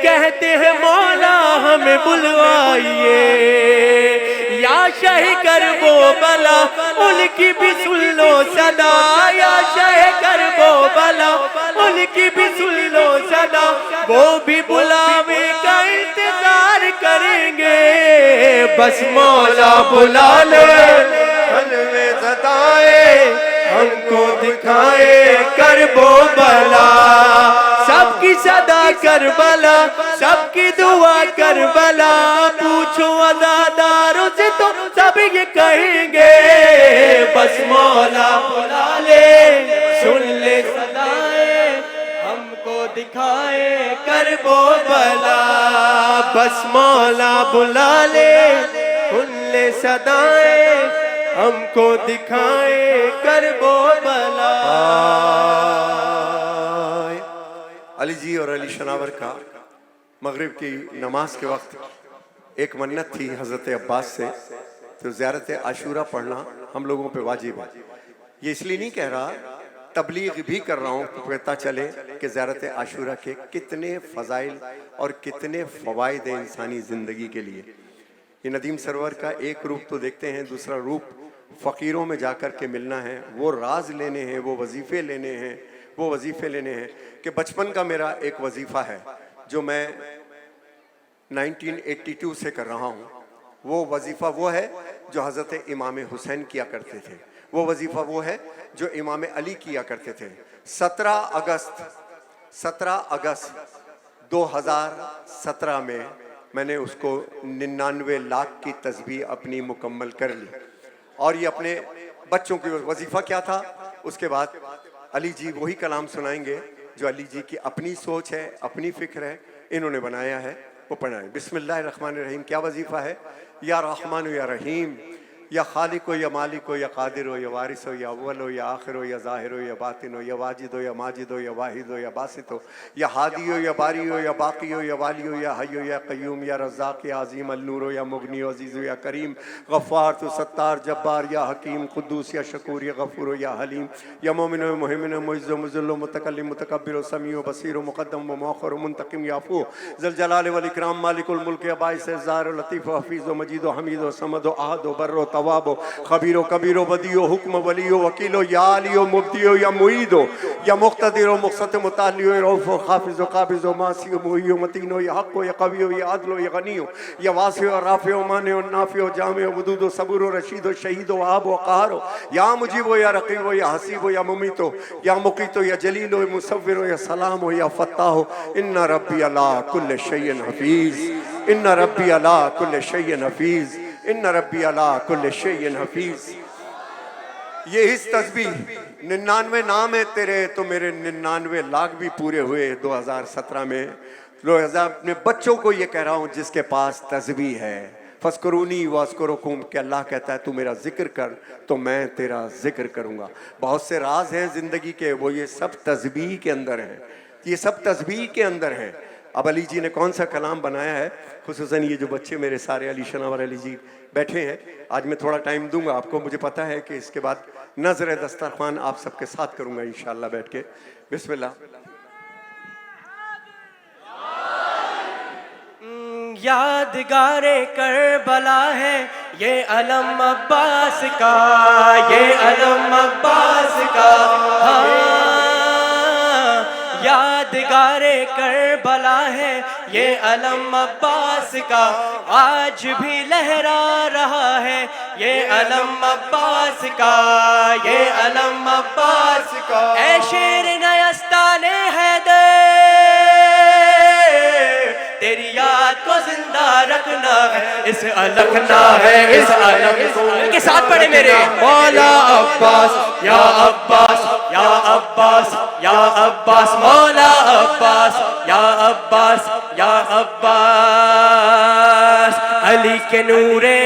S1: कहते हैं मौला हमें बुलवाइए। या शाह करबो बला उनकी भी सुन लो सदा, या शाह करबो बला उनकी भी सुन लो सदा, वो भी बुलावे का इंतजार करेंगे, बस मौला बुला ले, हलवे सताए हमको दिखाए करबो बला, सबकी सदा करबला, सबकी दुआ करबला, पूछो अज़ादारों से तो सब ये कहेंगे, बस मौला बुला ले, सुन ले सदाए हमको दिखाए करबो बला, बस मौला बुला ले, उनले सदाएं हमको दिखाए करबो बला।
S3: अली जी और अली शनावर का मगरिब की नमाज के वक्त एक मन्नत थी हज़रत अब्बास से, तो ज़ियारत आशूरा पढ़ना हम लोगों पे वाजिब है। ये इसलिए नहीं कह रहा, तबलीग भी कर रहा हूँ तो पता चले कि ज़ियारत आशूरा के कितने फ़ज़ाइल और कितने फ़वाइद हैं इंसानी ज़िंदगी के लिए। ये नदीम सरवर का एक रूप तो देखते हैं, दूसरा रूप फ़कीरों में जाकर के मिलना है, वो राज लेने हैं, वो वजीफ़े लेने हैं, वो वजीफ़े लेने हैं। कि बचपन का मेरा एक वजीफ़ा है जो मैं 1982 से कर रहा हूँ। वो वजीफ़ा वो है जो हज़रत इमाम हुसैन किया करते थे, वो वजीफ़ा वो है जो इमाम अली किया करते थे। 17 अगस्त 2017 में मैंने उसको 99 लाख की तस्बीह अपनी मुकम्मल कर ली। और ये अपने बच्चों की वजीफ़ा क्या था, उसके बाद अली जी वही कलाम सुनाएंगे जो अली जी की अपनी सोच है, अपनी फ़िक्र है, इन्होंने बनाया है, वो पढ़ाएं। बिस्मिल्लाहिर्रहमानिर्रहीम। क्या वजीफ़ा है? या रहमान या रहीम, या खालिक हो या मालिक हो या कादिर हो या वारिस हो या अव्वल हो या आखिर हो या ज़ाहिर हो या बातिन हो या वाजिद हो या माजिद हो या वाहिद हो या बासित हो या हादी हो या बारी हो या बाकी हो या वाली हो या हय्य हो या क़य्यूम या रज़्ज़ाक़ या अज़ीम अल-नूर हो या मुग़नी हो अज़ीज़ हो या करीम, गफ़्फ़ार तो सत्तार जब्बार या हकीम, क़ुद्दूस या शकूर या गफ़ूर हो या हलीम, या मोमिन हो मुहिमिन हो मुइज़्ज़ हो मुज़िल्ल हो मुतकल्लिम मुतकब्बिर हो समी हो बसीर हो मुक़द्दम हो मौख़र हो मुंतक़िम याफ़ू ज़ुल जलाल वल इकराम मालिकुल मुल्क या बाइस ज़ाहिर हो लतीफ़ हो हफ़ीज़ हो मजीद हो हमीद हो समद हो अहद हो बर्र हो तवाब हो खबीरो कबीरो बदियो हुक्म वलियो वकीलो या आलियो मुब्दियो या मुईदो या मुक़्तदिरो मुक़्सत मुतालियो रऊफ़ो खाफ़िज़ो काबिज़ो मासियो मुहियो मतीनो या हक़ो या कवियो या अदलो या गनियो या वासियो राफ़ियो मानियो नाफ़ियो जामियो वदूदो सबूरो रशीदो शहीदो वहाबो क़हारो या मुजीबो या रक़ीबो या हसीबो या मुमीतो या मुक़ीतो या जलीलो मुसव्विरो या सलामो या फ़त्ताहो इन्ना रब्बी अला कुल्लि शैइन हफ़ीज़, इन्ना रब्बी अला कुल्लि शैइन हफ़ीज़, इन्ना रब्बी अला कुल्लि शैइन हफ़ीज़। ये इस तस्बीह 99 नाम है तेरे, तो मेरे 99 लाख भी पूरे हुए 2017 में। 2000 अपने बच्चों को ये कह रहा हूँ जिसके पास तस्बीह है, फ़स्कुरूनी वअज़्कुरुकुम, कि अल्लाह कहता है तू मेरा जिक्र कर तो मैं तेरा जिक्र करूँगा। बहुत से राज हैं ज़िंदगी के, वो ये सब तस्बीह के अंदर हैं, ये सब तस्बीह के अंदर हैं। अब अली जी ने कौन सा कलाम बनाया है, खुसूसन ये जो बच्चे मेरे सारे अली शनावर अली जी बैठे हैं, आज मैं थोड़ा टाइम दूंगा आपको, मुझे पता है कि इसके बाद नज़र दस्तरखान आप सबके साथ करूंगा इंशाअल्लाह बैठ के। बिस्मिल्लाह।
S2: यादगारे करबला है ये अलम अब्बास का, ये अलम अब्बास का, यादगारे करबला है ये अलम अब्बास का, आज भी लहरा रहा है ये अलम अब्बास का, ये अलम अब्बास का। ऐ शेर नयस्ताने हैदर, तेरी याद को जिंदा रखना है, इस रखना है इस अलम को। के साथ पढ़े मेरे मौला अब्बास या अब्बास या अब्बास या अब्बास, मौला अब्बास या अब्बास या अब्बास। अली के नूरे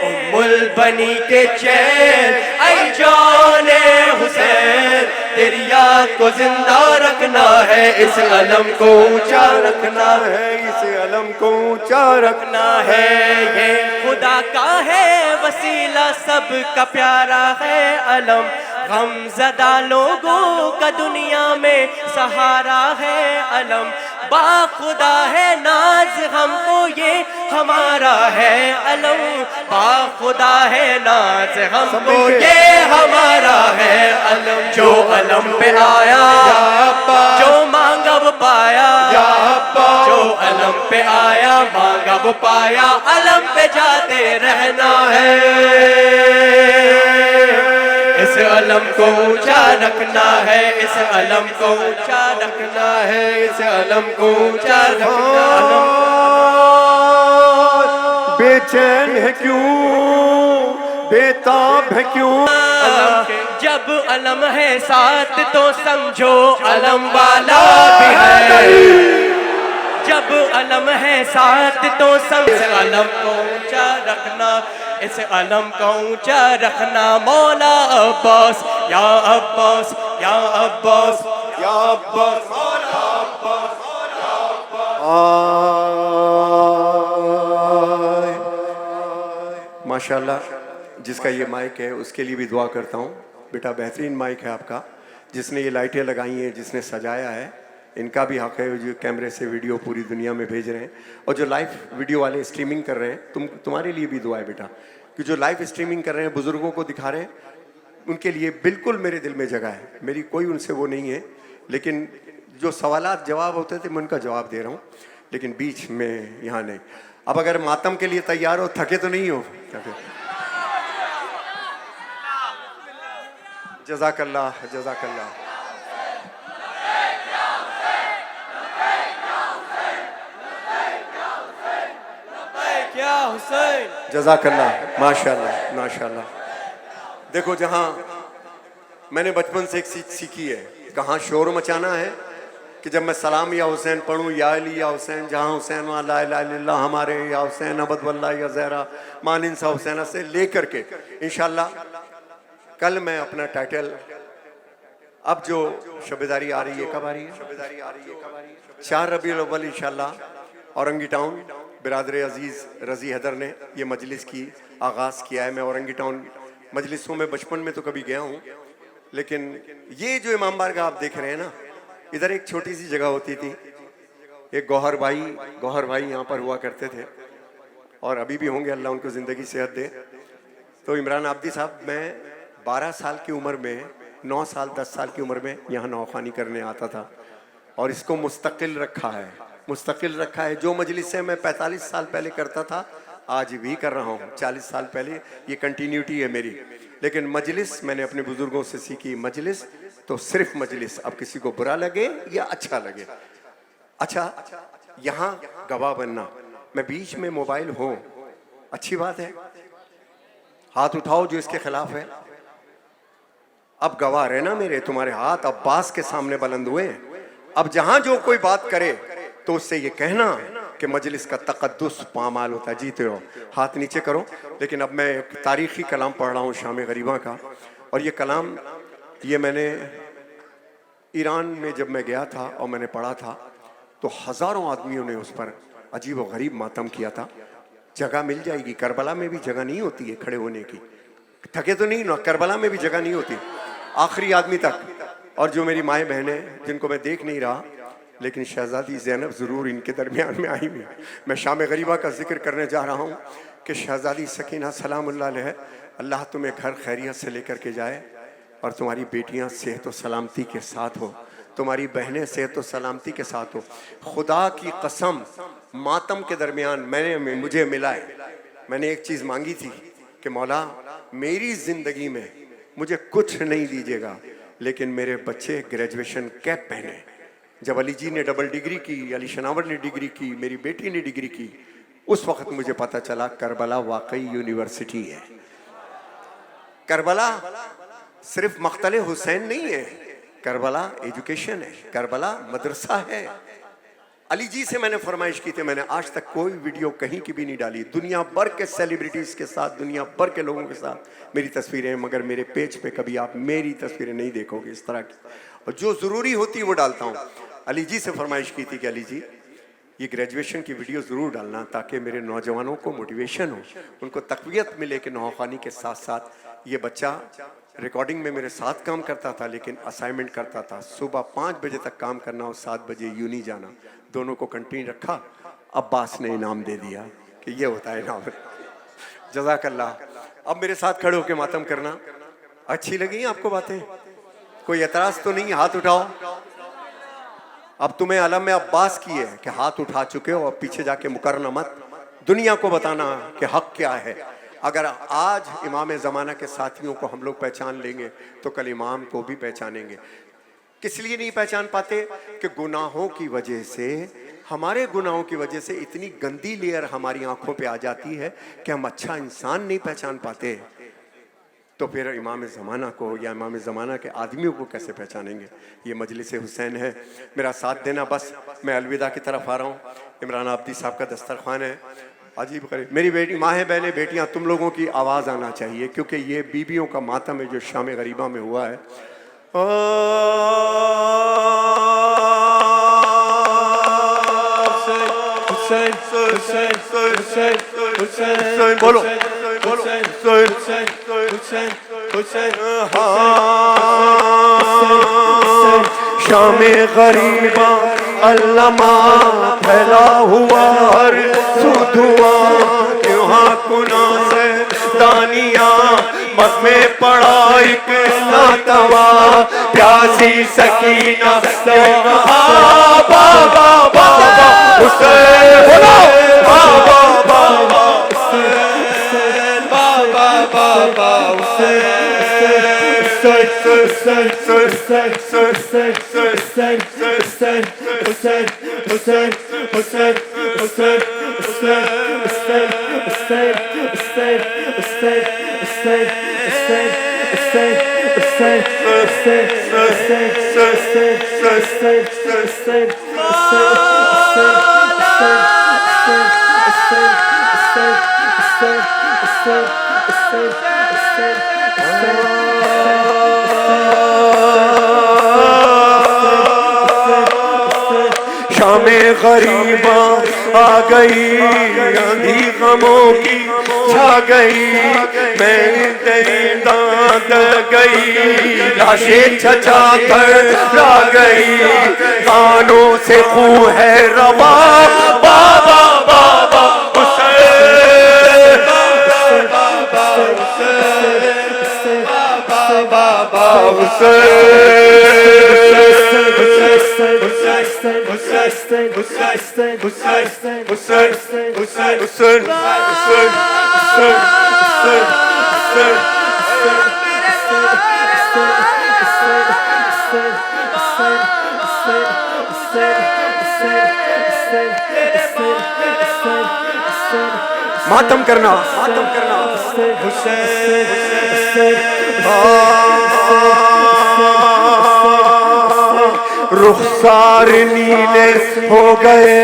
S2: उम्मुल बनी के चैन, ऐ जाने हुसैन तेरी याद को जिंदा रखना है, इस अलम को ऊंचा रखना है, इस अलम को ऊंचा रखना है। ये खुदा का है वसीला, सबका प्यारा है अलम, गमज़दा लोगों का दुनिया में सहारा है अलम। बाखुदा है नाज हमको ये हमारा है अलम, बाखुदा है नाज हमको ये हमारा है अलम। जो अलम पे आया जो मांगा वो पाया, जो अलम पे आया मांगा वो पाया, अलम पे जाते रहना है, इस अलम को ऊंचा रखना है, इस अलम को ऊंचा रखना है, इस अलम को ऊंचा रखना है।
S3: बेचैन है क्यों, बेताब है क्यों,
S2: जब अलम है साथ तो समझो अलम वाला भी है, जब अलम है साथ तो सब इस अलम को ऊंचा रखना, इस अलम को ऊंचा रखना मौला अब्बास या अब्बास या अब्बास या अब्बास मौला अब्बास।
S3: माशाल्लाह, जिसका ये माइक है उसके लिए भी दुआ करता हूँ। बेटा बेहतरीन माइक है आपका, जिसने ये लाइटें लगाई हैं, जिसने सजाया है, इनका भी हक है। जो कैमरे से वीडियो पूरी दुनिया में भेज रहे हैं और जो लाइव वीडियो वाले स्ट्रीमिंग कर रहे हैं, तुम्हारे लिए भी दुआ है बेटा, कि जो लाइव स्ट्रीमिंग कर रहे हैं, बुजुर्गों को दिखा रहे हैं, उनके लिए बिल्कुल मेरे दिल में जगह है। मेरी कोई उनसे वो नहीं है, लेकिन जो सवालात जवाब होते थे मैं उनका जवाब दे रहा हूँ, लेकिन बीच में यहाँ नहीं। अब अगर मातम के लिए तैयार हो, थके तो नहीं हो? जज़ाकल्लाह जज़ाकल्लाह।
S2: क्या हुसैन,
S3: जज़ाकल्लाह, माशाल्लाह माशाल्लाह। देखो, जहाँ मैंने बचपन से एक सीखी है, कहाँ शोर मचाना है कि जब मैं सलाम या हुसैन पढ़ूँ, या अली या हुसैन, जहाँ हुसैन वहाँ ला इलाहा इल्लल्लाह हमारे, या हुसैन अबद वल्लाह या ज़हरा मानिन सा हुसैना से लेकर के इंशाल्लाह कल मैं अपना टाइटल, अब जो शबेदारी आ रही है, कब आ रही है? 4 रबीउल अव्वल इंशाल्लाह औरंगी टाउन बिरादर अजीज़ रज़ी हैदर ने ये मजलिस की आगाज़ किया है। मैं औरंगी टाउन मजलिसों में बचपन में तो कभी गया हूँ, लेकिन ये जो इमाम बारगाह आप देख रहे हैं ना, इधर एक छोटी सी जगह होती थी, एक गौहर भाई यहाँ पर हुआ करते थे और अभी भी होंगे, अल्लाह उनको ज़िंदगी सेहत दे। तो इमरान आब्दी साहब, मैं 12 साल की उम्र में, 9 साल 10 साल की उम्र में यहाँ नौखानी करने आता था और इसको मुस्तकिल रखा है। जो मजलिस से मैं 45 साल पहले करता था, आज भी कर रहा हूँ, 40 साल पहले, ये कंटिन्यूटी है मेरी। लेकिन मजलिस मैंने अपने बुजुर्गों से सीखी, मजलिस तो सिर्फ मजलिस, अब किसी को बुरा लगे या अच्छा लगे। अच्छा, यहाँ गवाह बनना, मैं बीच में मोबाइल हूँ, अच्छी बात है, हाथ उठाओ जो इसके खिलाफ है। अब गवाह रहना मेरे, तुम्हारे हाथ अब्बास के सामने बुलंद हुए। अब जहां जो कोई बात करे तो उससे ये कहना कि मजलिस का तकद्दुस पामाल होता है, जीते हो, हाथ नीचे करो। लेकिन अब मैं एक तारीखी कलाम पढ़ रहा हूँ शाम गरीबा का, और ये कलाम ये मैंने ईरान में जब मैं गया था और मैंने पढ़ा था तो हज़ारों आदमियों ने उस पर अजीब व गरीब मातम किया था। जगह मिल जाएगी, करबला में भी जगह नहीं होती है खड़े होने की, थके तो नहीं ना, करबला में भी जगह नहीं होती, आखिरी आदमी तक। और जो मेरी माएँ बहनें जिनको मैं देख नहीं रहा, लेकिन शहजादी ज़ैनब ज़रूर इनके दरमियान में आई हुई। मैं शाम गरीबा का जिक्र करने जा रहा हूँ कि शहजादी सकीना सलामुल्लाह अलैहा, अल्लाह तुम्हें घर खैरियत से लेकर के जाए और तुम्हारी बेटियाँ सेहत व सलामती के साथ हो, तुम्हारी बहनें सेहत व सलामती के साथ हो। खुदा की कसम, मातम के दरमियान मुझे मिला है, मैंने एक चीज़ मांगी थी कि मौला मेरी ज़िंदगी में मुझे कुछ नहीं दीजिएगा, लेकिन मेरे बच्चे ग्रेजुएशन कैप पहने। जब अली जी ने डबल डिग्री की, अली शनावर ने डिग्री की, मेरी बेटी ने डिग्री की, उस वक्त मुझे पता चला करबला वाकई यूनिवर्सिटी है। करबला सिर्फ मख्तले हुसैन नहीं है, करबला एजुकेशन है, करबला मदरसा है। अली जी से मैंने फरमाइश की थी, मैंने आज तक कोई वीडियो कहीं की भी नहीं डाली, दुनिया भर के सेलिब्रिटीज़ के साथ, दुनिया भर के लोगों के साथ मेरी तस्वीरें, मगर मेरे पेज पे कभी आप मेरी तस्वीरें नहीं देखोगे इस तरह की, और जो ज़रूरी होती है वो डालता हूँ। अली जी से फरमाइश की थी कि अली जी ये ग्रेजुएशन की वीडियो ज़रूर डालना, ताकि मेरे नौजवानों को मोटिवेशन हो, उनको तक़वियत मिले कि नौखानी के साथ साथ ये बच्चा रिकॉर्डिंग में मेरे साथ काम करता था, लेकिन असाइनमेंट करता था, सुबह 5 बजे तक काम करना और 7 बजे यूनी जाना, दोनों को कंटिन्यू रखा। अब्बास ने इनाम दे दिया कि ये होता है इनाम। जज़ाकल्लाह। अब मेरे साथ खड़े होकर मातम करना। अच्छी लगी आपको बातें? कोई एतराज़ तो नहीं? हाथ उठाओ। अब तुम्हें अलम में अब्बास की है कि हाथ उठा चुके हो, अब पीछे जाके मुकरना मत, दुनिया को बताना कि हक क्या है। अगर आज इमाम ज़माना के साथियों को हम लोग पहचान लेंगे तो कल इमाम को भी पहचानेंगे। किस लिए नहीं पहचान पाते? कि गुनाहों की वजह से, हमारे गुनाहों की वजह से इतनी गंदी लेयर हमारी आंखों पे आ जाती है कि हम अच्छा इंसान नहीं पहचान पाते। तो फिर इमाम ज़माना को या इमाम ज़माना के आदमियों को कैसे पहचानेंगे? ये मजलिस हुसैन है, मेरा साथ देना। बस मैं अलविदा की तरफ आ रहा हूँ। इमरान आब्दी साहब का दस्तरखान है, अजीब करीब। मेरी बेटी, माँ बहनें, बेटियाँ, तुम लोगों की आवाज़ आना चाहिए, क्योंकि ये बीबियों का मातम है जो शाम गरीबा में हुआ है। बोलो शाम गरीबा अल्लमा फैला हुआ हर सुधुआ, यहाँ कुना से दानिया मत में पड़ा एक नातवा, प्यासी सकीना बाबा बाबा हुसैन, बोलो बाबा बाबा हुसैन, बाबा बाबा हुसैन, शामे गरीबा आ गई, आंधी गमों की छा गई, मैं तेरी दाद गई, लाशें छचा कर ला गई, कानों से खून है रवा, बाबा बाबा हुसैन, बाबा हुसैन, बाबा मातम करना, मातम करना, रुखसार नीले हो गए,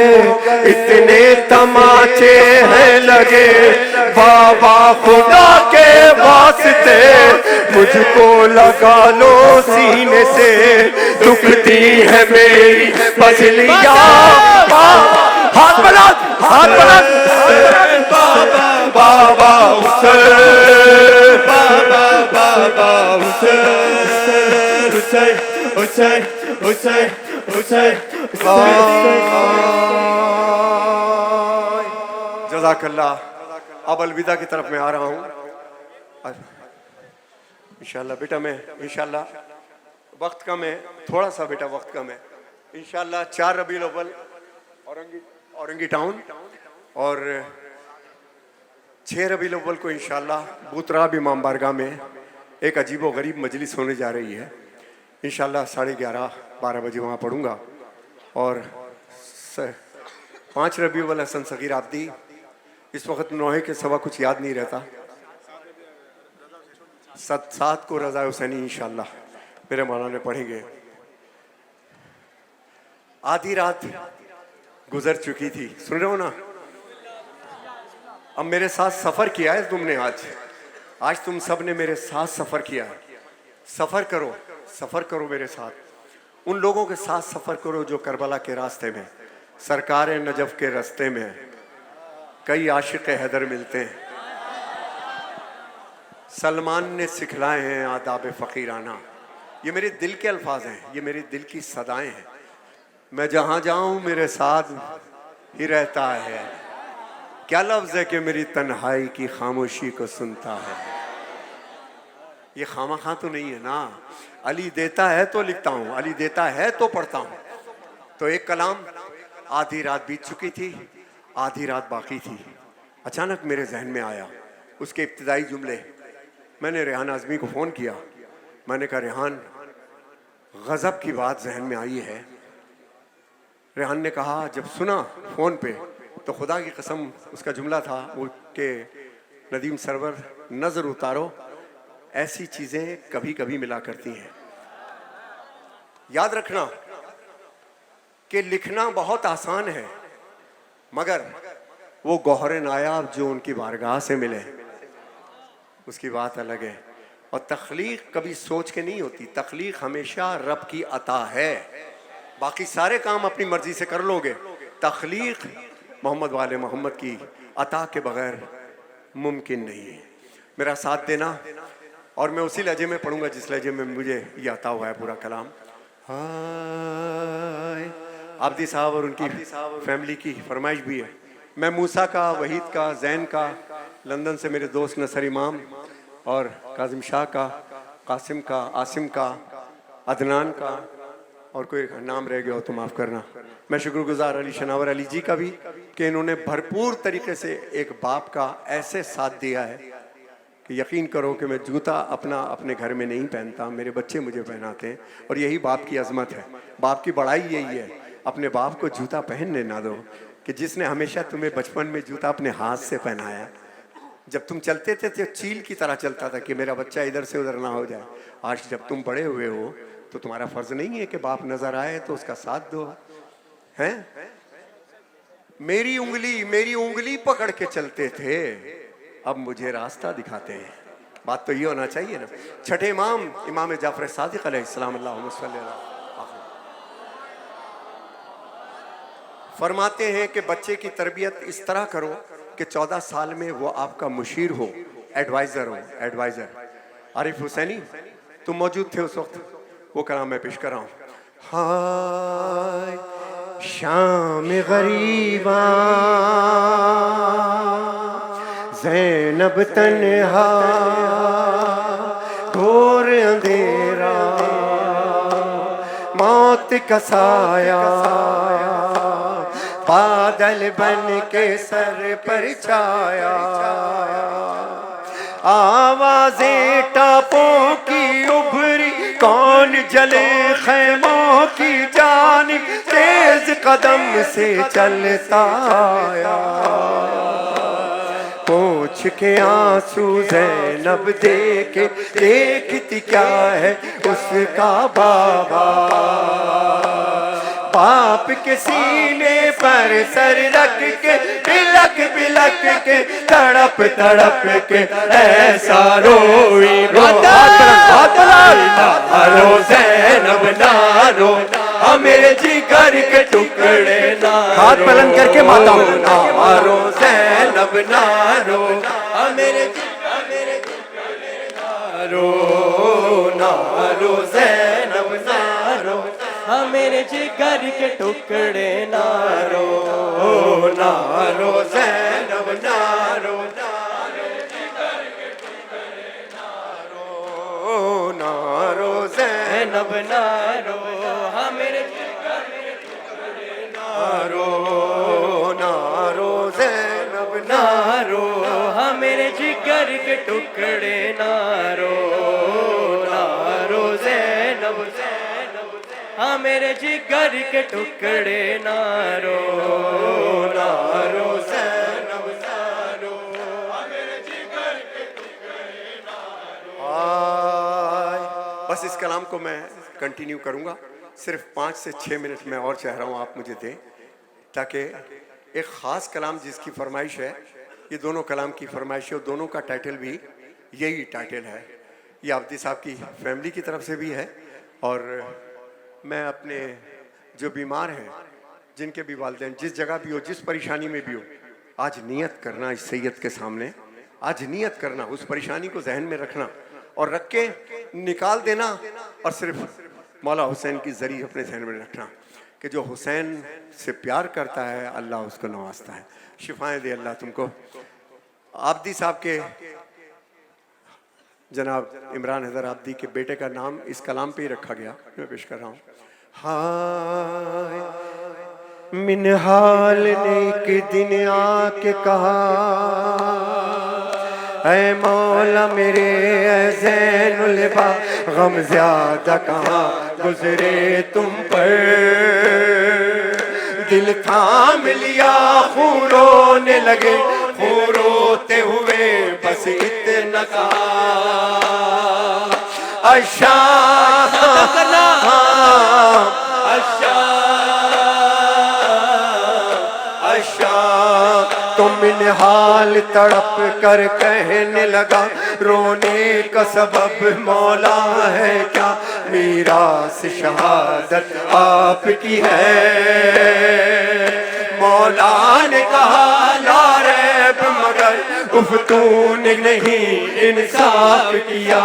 S3: इतने तमाचे हैं लगे, बाबा खुदा के वास्ते मुझको लगा लो सीने से, दुखती है मेरी पसलियां, हाथ बना, हाथ बना, बाबा हुसैन, बाबा बाबा हुसैन, हुसैन हुसैन हुसैन हुसैन। जज़ाकल्लाह। अब अलविदा की तरफ मैं आ रहा हूँ इंशाल्लाह। बेटा मैं इंशाल्लाह, वक्त कम है थोड़ा सा बेटा, वक्त कम है। इंशाल्लाह 4 रबीउल अव्वल औरंगी टाउन और 6 रबीउल अव्वल को इंशाल्लाह बूतराब इमाम बारगाह में एक अजीबो गरीब मजलिस होने जा रही है। इंशाल्लाह 11:30-12 बजे वहाँ पढ़ूँगा। और 5 रबीउल अव्वल हसन सगीर आब्दी, इस वक्त नौहे के सवा कुछ याद नहीं रहता। 7 को रज़ा हुसैनी इंशाल्लाह मेरे मौलाना पढ़ेंगे। आधी रात गुजर चुकी थी, सुन रहे हो ना? अब मेरे साथ सफ़र किया है तुमने, आज तुम सब ने मेरे साथ सफ़र किया है। सफ़र करो, सफ़र करो मेरे साथ, उन लोगों के साथ सफ़र करो जो करबला के रास्ते में, सरकार नजफ़ के रास्ते में कई आशिक़ हैदर मिलते हैं। सलमान ने सिखलाए हैं आदाब फ़कीराना। ये मेरे दिल के अल्फाज हैं, ये मेरे दिल की सदाएं हैं। मैं जहाँ जाऊँ मेरे साथ ही रहता है, क्या लफ्ज़ है कि मेरी तन्हाई की खामोशी को सुनता है। ये खामा तो नहीं है ना, अली देता है तो लिखता हूँ, अली देता है तो पढ़ता हूँ। तो एक कलाम, आधी रात बीत चुकी थी, आधी रात बाकी थी, अचानक मेरे जहन में आया। उसके इब्तिदाई जुमले, मैंने रेहान आज़मी को फ़ोन किया। मैंने कहा रेहान, गज़ब की बात जहन में आई है। रेहान ने कहा, जब सुना फ़ोन पे तो खुदा की कसम उसका जुमला था वो कि नदीम सरवर नज़र उतारो, ऐसी चीजें कभी कभी मिला करती हैं। याद रखना कि लिखना बहुत आसान है, मगर वो गौहर नायाब जो उनकी बारगाह से मिले उसकी बात अलग है। और तख्लीक कभी सोच के नहीं होती, तख्लीक हमेशा रब की अता है। बाकी सारे काम अपनी मर्जी से कर लोगे, तख्लीक मोहम्मद वाले मोहम्मद की अता के बगैर मुमकिन नहीं है। मेरा साथ देना, और मैं उसी लहजे में पढ़ूंगा जिस लहजे में मुझे ये आता हुआ है पूरा कलाम। हाय आब्दी साहब और उनकी फैमिली की फरमाइश भी है। मैं मूसा का, वहीद का, जैन का, लंदन से मेरे दोस्त नसर इमाम और काजिम शाह का, कासिम का, आसिम का, अदनान का, और कोई नाम रह गया हो तो माफ़ करना। मैं शुक्रगुजार अली शनावर अली जी का भी कि इन्होंने भरपूर तरीके से एक बाप का ऐसे साथ दिया है कि यकीन करो कि मैं जूता अपने घर में नहीं पहनता, मेरे बच्चे मुझे पहनाते हैं। और यही बाप की अजमत है, बाप की बड़ाई यही है। अपने बाप को जूता पहनने ना दो कि जिसने हमेशा तुम्हें बचपन में जूता अपने हाथ से पहनाया। जब तुम चलते थे तो चील की तरह चलता था कि मेरा बच्चा इधर से उधर ना हो जाए। आज जब तुम बड़े हुए हो तो तुम्हारा फर्ज नहीं है कि बाप नजर आए तो उसका साथ दो। हैं मेरी उंगली पकड़ के चलते थे, अब मुझे रास्ता दिखाते हैं। बात तो ये होना चाहिए ना। छठे इमाम जाफर सादिक अलैहिस्सलाम अल्लाहुम्मा सल्ली अलैहि फरमाते हैं कि बच्चे की तरबियत इस तरह करो कि 14 साल में वो आपका मुशीर हो, एडवाइजर हो। एडवाइजर आरिफ हुसैनी, तुम मौजूद थे उस वक्त, वो कलाम मैं पेश कर रहा हूँ। हाय शाम गरीबा ज़ैनब तन्हा, घोर अंधेरा मौत का साया, बादल बन के सर पर छाया। आवाज़ें टापों की उभरी, कौन जले खैमों की जानिब, तेज कदम से चलता आया। पोंछ के आंसू ज़ैनब देखे, देखती क्या है उसका बाबा। बाप के सीने पर सर रख के, बिलक बिलक के, तड़प तड़प के ऐसा रोई। नारो ज़ैनब नारो, मेरे जिगर के टुकड़े नारो। हाथ बुलंद करके माता नारो ज़ैनब नारो, मेरे नारो नारो ज़ैनब नारो,
S2: मेरे जिगर के टुकड़े नारो।
S3: नारो ज़ैनब नारो, नारो ज़ैनब
S2: नारो, मेरे जिगर के टुकड़े
S3: नारो। नारो ज़ैनब
S2: नारो, मेरे जिगर के टुकड़े नारो। नारो ज़ैनब मेरे जिगर के टुकड़े नारो।
S3: नारो ज़ैनब नारो, मेरे जिगर के टुकड़े नारो। बस इस कलाम को मैं कंटिन्यू करूंगा, सिर्फ 5 से 6 मिनट में और चाह रहा हूँ आप मुझे दें, ताकि एक ख़ास कलाम जिसकी फरमाइश है, ये दोनों कलाम की फरमाइश है, दोनों का टाइटल भी यही टाइटल है। ये आब्दी साहब की फैमिली की तरफ से भी है, और मैं अपने जो बीमार हैं, जिनके भी वालिदैन जिस जगह भी हो, जिस परेशानी में भी हो, आज नियत करना इस सैयद के सामने, आज नियत करना, उस परेशानी को जहन में रखना और रख के निकाल देना, और सिर्फ मौला हुसैन की ज़रिए अपने जहन में रखना कि जो हुसैन से प्यार करता है अल्लाह उसको नवाजता है। शिफाएं दे अल्लाह तुमको। आब्दी साहब के, जनाब इमरान हैदर आब्दी के बेटे का नाम इस कलाम पे ही रखा गया, मैं पेश कर रहा हूँ। हाय मिनहाल ने एक दिन आके कहा, ऐ मौला मेरे ऐ ज़ैनुल बा, गम ज्यादा कहाँ गुजरे तुम पर। दिल थाम लिया खून रोने लगे, खून रोते हुए बस से इतना कहा अच्छा
S2: करना अच्छा
S3: अच्छा तो मिनहाल तड़प कर कहने लगा रोने का सबब मौला है क्या मीरास शहादत आपकी है मौला ने कहा ला रैब मगर उफ तूने नहीं इंसाफ किया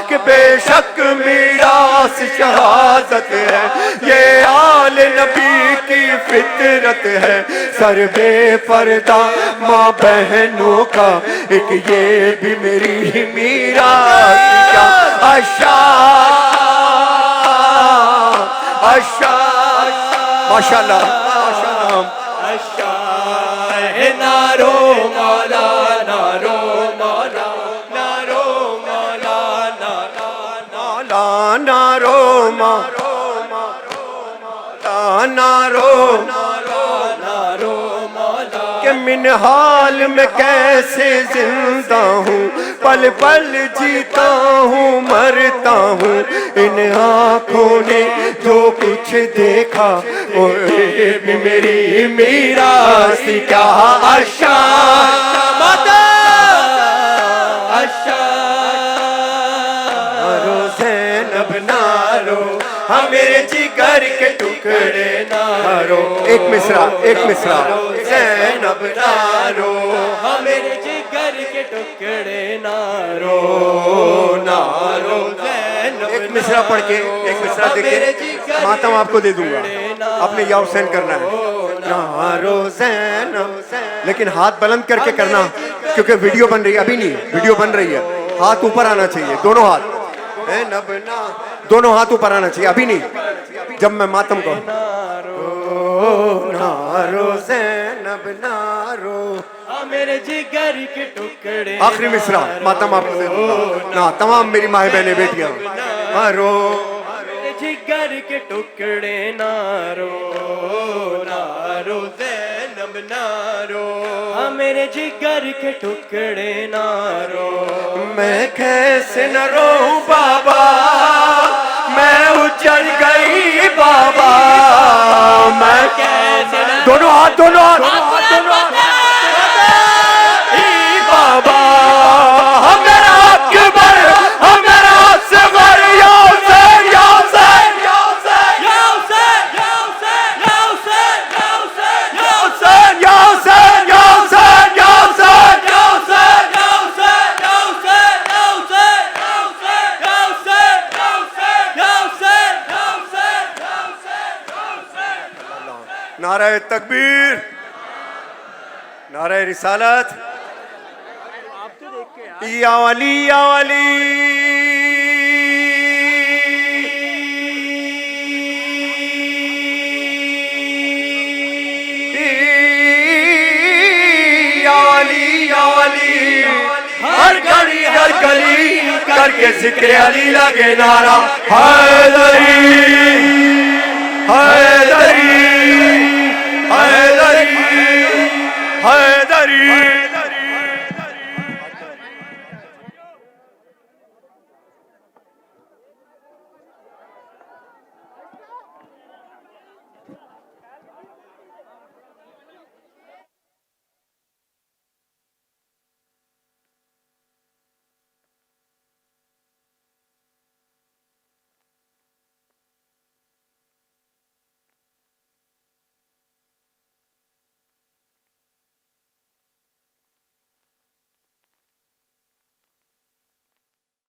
S3: कि बेशक मीरास शहादत है ये आल नबी की फितरत है सर बेपर्दा माँ बहनों का एक ये भी मेरी मीरास क्या अच्छा अच्छा माशाल्लाह
S2: अच्छा है नारो मौला नारो मौला नारो मौला
S3: मौला नारो मारो नारो
S2: नारो मौला
S3: कि मिनहाल में कैसे जिंदा हूँ पल पल जीता हूँ मरता हूँ इन आँखों ने जो कुछ देखा वो भी मेरी मीरास क्या अच्छा
S2: माता अच्छा
S3: नारो ज़ैनब नारो
S2: हम मेरे जिगर के टुकड़े नारो
S3: एक मिसरा
S2: ज़ैनब नारो हम मेरे जिगर के टुकड़े नारो नारो ज़ैनब
S3: एक मिसरा पढ़ के एक मिसरा दे के मातम आपको दे दूंगा आपने या हुसैन करना है नारो ज़ैनब लेकिन हाथ बुलंद करके करना क्योंकि वीडियो बन रही है अभी नहीं वीडियो बन रही है हाथ ऊपर आना चाहिए दोनों हाथ दोनों हाथ ऊपर आना चाहिए अभी नहीं जब मैं मातम को नारो ज़ैनब नारो
S2: मेरे जिगर के टुकड़े
S3: आखिरी मिसरा मातम आपको दे दूंगा ना तमाम मेरी माँ बहनें बेटियां नारो
S2: मेरे जिगर के टुकड़े नारो नारो ज़ैनब नारो मेरे जिगर के टुकड़े नारो
S3: मैं कैसे न रोऊं बाबा मैं उजड़ गई बाबा मैं
S2: कैसे न
S3: दोनों हाथ बाबा हमारा अकबर हमारा असगर या हुसैन या हुसैन या हुसैन या हुसैन या हुसैन या हुसैन या हुसैन या हुसैन या हुसैन या हुसैन या हुसैन नारे तकबीर नारे रिसालत या वली या वली या वली हर घड़ी हर गली करके जिक्र अली लगे नारा हैदरी हैदरी हैदरी है